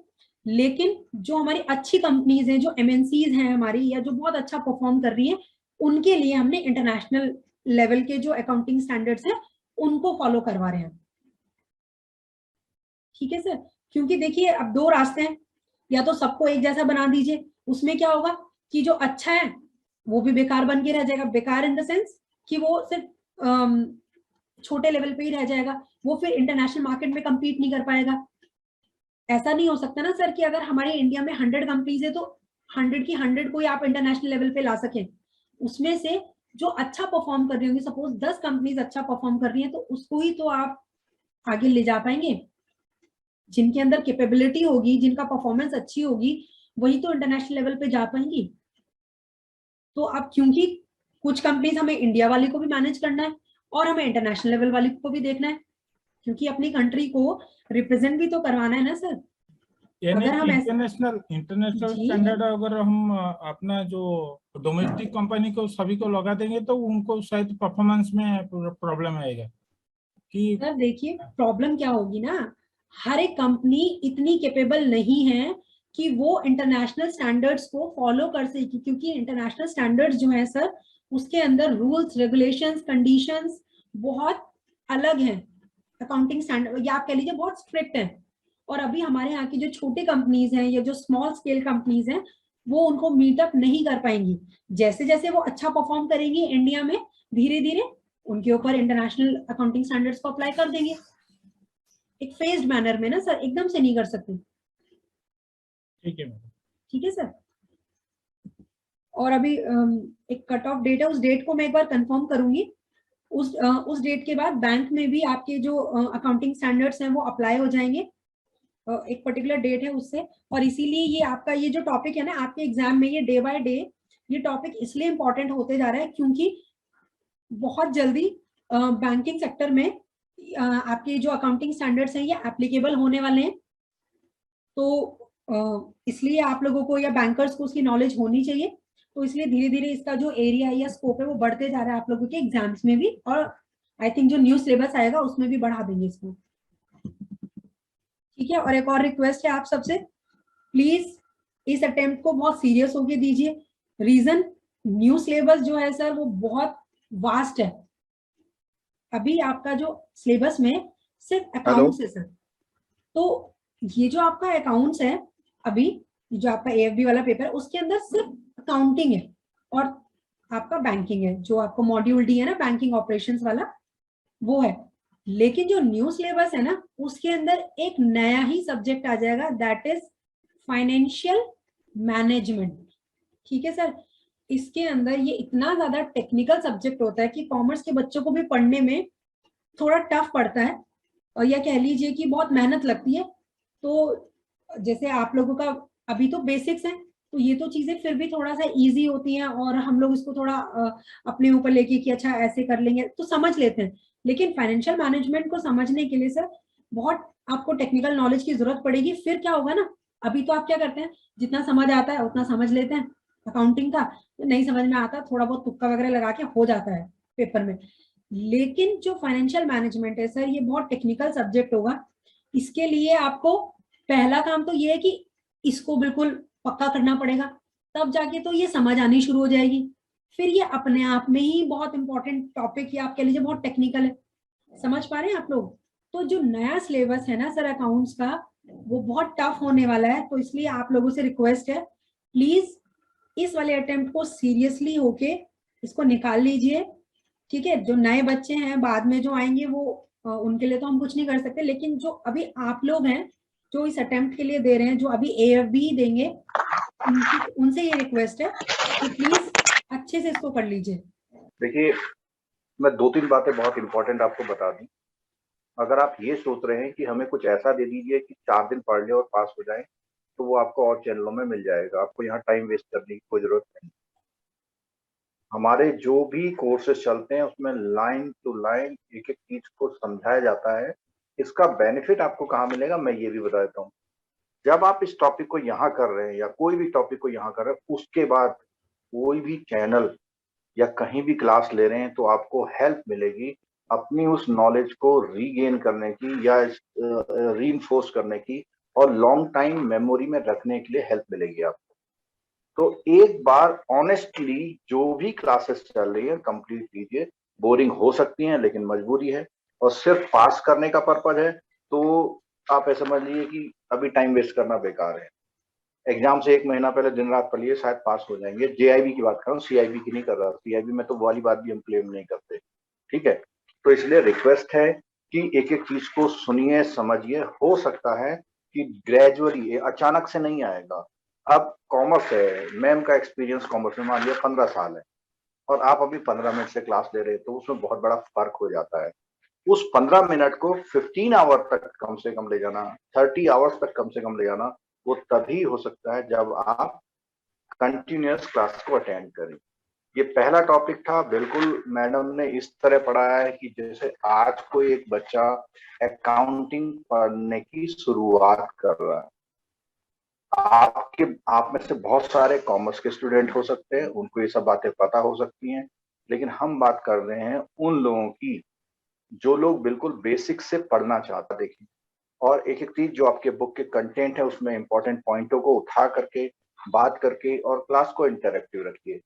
लेकिन जो हमारी अच्छी कंपनीज हैं, जो एमएनसीज हैं हमारी, या जो बहुत अच्छा परफॉर्म कर रही हैं, उनके लिए हमने इंटरनेशनल लेवल के जो अकाउंटिंग स्टैंडर्ड्स हैं उनको फॉलो करवा रहे हैं। ठीक है सर, क्योंकि देखिए अब 2 रास्ते हैं, या तो सबको एक जैसा बना दीजिए, उसमें क्या होगा कि जो अच्छा है वो भी बेकार बन के रह जाएगा। बेकार इन द सेंस कि वो सिर्फ छोटे लेवल पे ही रह जाएगा, वो फिर इंटरनेशनल मार्केट में compete नहीं कर पाएगा। ऐसा नहीं हो सकता ना सर कि अगर हमारे इंडिया में 100 कंपनीज है तो 100 की 100 को ही आप इंटरनेशनल लेवल पे ला सकें। उसमें से जो अच्छा परफॉर्म कर रही होंगी, सपोज 10 कंपनीज अच्छा परफॉर्म कर रही हैं, तो उसको ही तो आप आगे ले जा पाएंगे। जिनके अंदर कैपेबिलिटी होगी, जिनका परफॉर्मेंस अच्छी होगी, वही तो इंटरनेशनल लेवल पे जा पाएंगी। तो अब क्योंकि कुछ कंपनीज हमें इंडिया वाली को भी मैनेज करना है और हमें इंटरनेशनल लेवल वाली को भी देखना है, क्योंकि अपनी कंट्री को रिप्रेजेंट भी तो करवाना है ना सर। अगर हम इंटरनेशनल जी। स्टैंडर्ड अगर हम अपना जो डोमेस्टिक कंपनी को सभी को लगा देंगे तो उनको शायद परफॉर्मेंस में प्रॉब्लम आएगा कि सर देखिए प्रॉब्लम क्या होगी ना, हर एक कंपनी इतनी कैपेबल नहीं है कि वो इंटरनेशनल स्टैंडर्ड्स को फॉलो कर सके, क्योंकि इंटरनेशनल स्टैंडर्ड्स जो है सर उसके अंदर रूल्स, रेगुलेशंस, कंडीशंस बहुत अलग हैं। अकाउंटिंग स्टैंडर्ड या आप कह लीजिए बहुत स्ट्रिक्ट है, और अभी हमारे यहाँ की जो छोटी कंपनीज हैं या जो स्मॉल स्केल कंपनीज हैं वो उनको मीटअप नहीं कर पाएंगी। जैसे जैसे वो अच्छा परफॉर्म करेंगी इंडिया में, धीरे धीरे उनके ऊपर इंटरनेशनल अकाउंटिंग स्टैंडर्ड्स को अप्लाई कर देंगे, एक फेज्ड मैनर में ना सर, एकदम से नहीं कर सकते। ठीक है। ठीक है सर। और अभी एक कट ऑफ डेट है, उस डेट को मैं एक बार कंफर्म करूंगी। उस डेट के बाद बैंक में भी आपके जो अकाउंटिंग स्टैंडर्ड्स हैं वो अप्लाई हो जाएंगे। एक पर्टिकुलर डेट है उससे, और इसीलिए ये आपका ये जो टॉपिक है ना आपके एग्जाम में, ये डे बाय डे ये टॉपिक इसलिए इंपॉर्टेंट होते जा रहा है क्योंकि बहुत जल्दी बैंकिंग सेक्टर में आपके जो अकाउंटिंग स्टैंडर्ड्स हैं ये एप्लीकेबल होने वाले हैं। तो इसलिए आप लोगों को या बैंकर्स को उसकी नॉलेज होनी चाहिए। तो इसलिए धीरे धीरे इसका जो एरिया या स्कोप है वो बढ़ते जा रहा है आप लोगों के एग्जाम्स में भी, और आई थिंक जो न्यू सिलेबस आएगा उसमें भी बढ़ा देंगे इसको। ठीक है, और एक और रिक्वेस्ट है आप सबसे, प्लीज इस अटेम्प्ट को बहुत सीरियस होके दीजिए। रीजन, न्यू सिलेबस जो है सर वो बहुत वास्ट है। अभी आपका जो सिलेबस में सिर्फ अकाउंट्स है सर, तो ये जो आपका अकाउंट्स है, अभी जो आपका एएफबी वाला पेपर है उसके अंदर सिर्फ अकाउंटिंग है और आपका बैंकिंग है, जो आपको मॉड्यूल डी है ना बैंकिंग ऑपरेशंस वाला वो है। लेकिन जो न्यू सिलेबस है ना उसके अंदर एक नया ही सब्जेक्ट आ जाएगा, दैट इज फाइनेंशियल मैनेजमेंट। ठीक है सर, इसके अंदर ये इतना ज्यादा टेक्निकल सब्जेक्ट होता है कि कॉमर्स के बच्चों को भी पढ़ने में थोड़ा टफ पड़ता है, और या कह लीजिए कि बहुत मेहनत लगती है। तो जैसे आप लोगों का अभी तो बेसिक्स है, तो ये तो चीजें फिर भी थोड़ा सा इजी होती हैं और हम लोग इसको थोड़ा अपने ऊपर लेके कि अच्छा ऐसे कर लेंगे तो समझ लेते हैं। लेकिन फाइनेंशियल मैनेजमेंट को समझने के लिए सर बहुत आपको टेक्निकल नॉलेज की जरूरत पड़ेगी। फिर क्या होगा ना, अभी तो आप क्या करते हैं, जितना समझ आता है उतना समझ लेते हैं अकाउंटिंग का, नहीं समझ में आता थोड़ा बहुत तुक्का वगैरह लगा के हो जाता है पेपर में। लेकिन जो फाइनेंशियल मैनेजमेंट है सर ये बहुत टेक्निकल सब्जेक्ट होगा। इसके लिए आपको पहला काम तो ये है कि इसको बिल्कुल पक्का करना पड़ेगा, तब जाके तो ये समझ आनी शुरू हो जाएगी। फिर ये अपने आप में ही बहुत इंपॉर्टेंट टॉपिक है, आप कह लीजिए बहुत टेक्निकल है। समझ पा रहे हैं आप लोग? तो जो नया सिलेबस है ना सर अकाउंट्स का वो बहुत टफ होने वाला है, तो इसलिए आप लोगों से रिक्वेस्ट है प्लीज इस वाले अटेम्प्ट को सीरियसली होके इसको निकाल लीजिए। ठीक है, जो नए बच्चे हैं बाद में जो आएंगे वो उनके लिए तो हम कुछ नहीं कर सकते, लेकिन जो अभी आप लोग हैं जो इस अटेम्प्ट के लिए दे रहे हैं, जो अभी एएफबी देंगे, उनसे ये रिक्वेस्ट है कि प्लीज अच्छे से इसको कर लीजिए। देखिए मैं 2-3 बातें बहुत इंपॉर्टेंट आपको बता दी। अगर आप ये सोच रहे हैं कि हमें कुछ ऐसा दे दीजिए कि 4 दिन पढ़ ले और पास हो जाए, तो वो आपको और चैनलों में मिल जाएगा, आपको यहाँ टाइम वेस्ट करने की कोई जरूरत नहीं। हमारे जो भी कोर्सेज चलते हैं उसमें लाइन टू लाइन एक एक चीज को समझाया जाता है। इसका बेनिफिट आपको कहाँ मिलेगा मैं ये भी बता देता हूँ। जब आप इस टॉपिक को यहाँ कर रहे हैं या कोई भी टॉपिक को यहाँ कर रहे हैं, उसके बाद कोई भी चैनल या कहीं भी क्लास ले रहे हैं तो आपको हेल्प मिलेगी अपनी उस नॉलेज को रीगेन करने की या रीइंफोर्स करने की, और लॉन्ग टाइम मेमोरी में रखने के लिए हेल्प मिलेगी आपको। तो एक बार ऑनेस्टली जो भी क्लासेस चल रही है कंप्लीट कीजिए। बोरिंग हो सकती हैं लेकिन मजबूरी है, और सिर्फ पास करने का पर्पज है तो आप ऐसे समझ लीजिए कि अभी टाइम वेस्ट करना बेकार है। एग्जाम से 1 महीना पहले दिन रात पढ़िए, शायद पास हो जाएंगे। जेआईबी की बात कर रहा हूँ, सीआईबी की नहीं कर रहा। सीआईबी में तो वो वाली बात भी हम क्लेम नहीं करते, ठीक है। तो इसलिए रिक्वेस्ट है कि एक एक चीज को सुनिए, समझिए। हो सकता है कि ग्रेजुअली, अचानक से नहीं आएगा। अब कॉमर्स है, मैम का एक्सपीरियंस कॉमर्स में मान लिया 15 साल है और आप अभी 15 मिनट से क्लास ले रहे हैं, तो उसमें बहुत बड़ा फर्क हो जाता है। उस 15 मिनट को 15 आवर तक कम से कम ले जाना, 30 आवर्स तक कम से कम ले जाना, वो तभी हो सकता है जब आप कंटिन्यूअस क्लास को अटेंड करें। ये पहला टॉपिक था। बिल्कुल मैडम ने इस तरह पढ़ाया है कि जैसे आज कोई एक बच्चा अकाउंटिंग पढ़ने की शुरुआत कर रहा है। आप में से बहुत सारे कॉमर्स के स्टूडेंट हो सकते हैं, उनको ये सब बातें पता हो सकती हैं, लेकिन हम बात कर रहे हैं उन लोगों की जो लोग बिल्कुल बेसिक से पढ़ना चाहते हैं। देखिए, और एक एक चीज जो आपके बुक के कंटेंट है उसमें इंपॉर्टेंट पॉइंटों को उठा करके बात करके और क्लास को इंटरेक्टिव रखिए।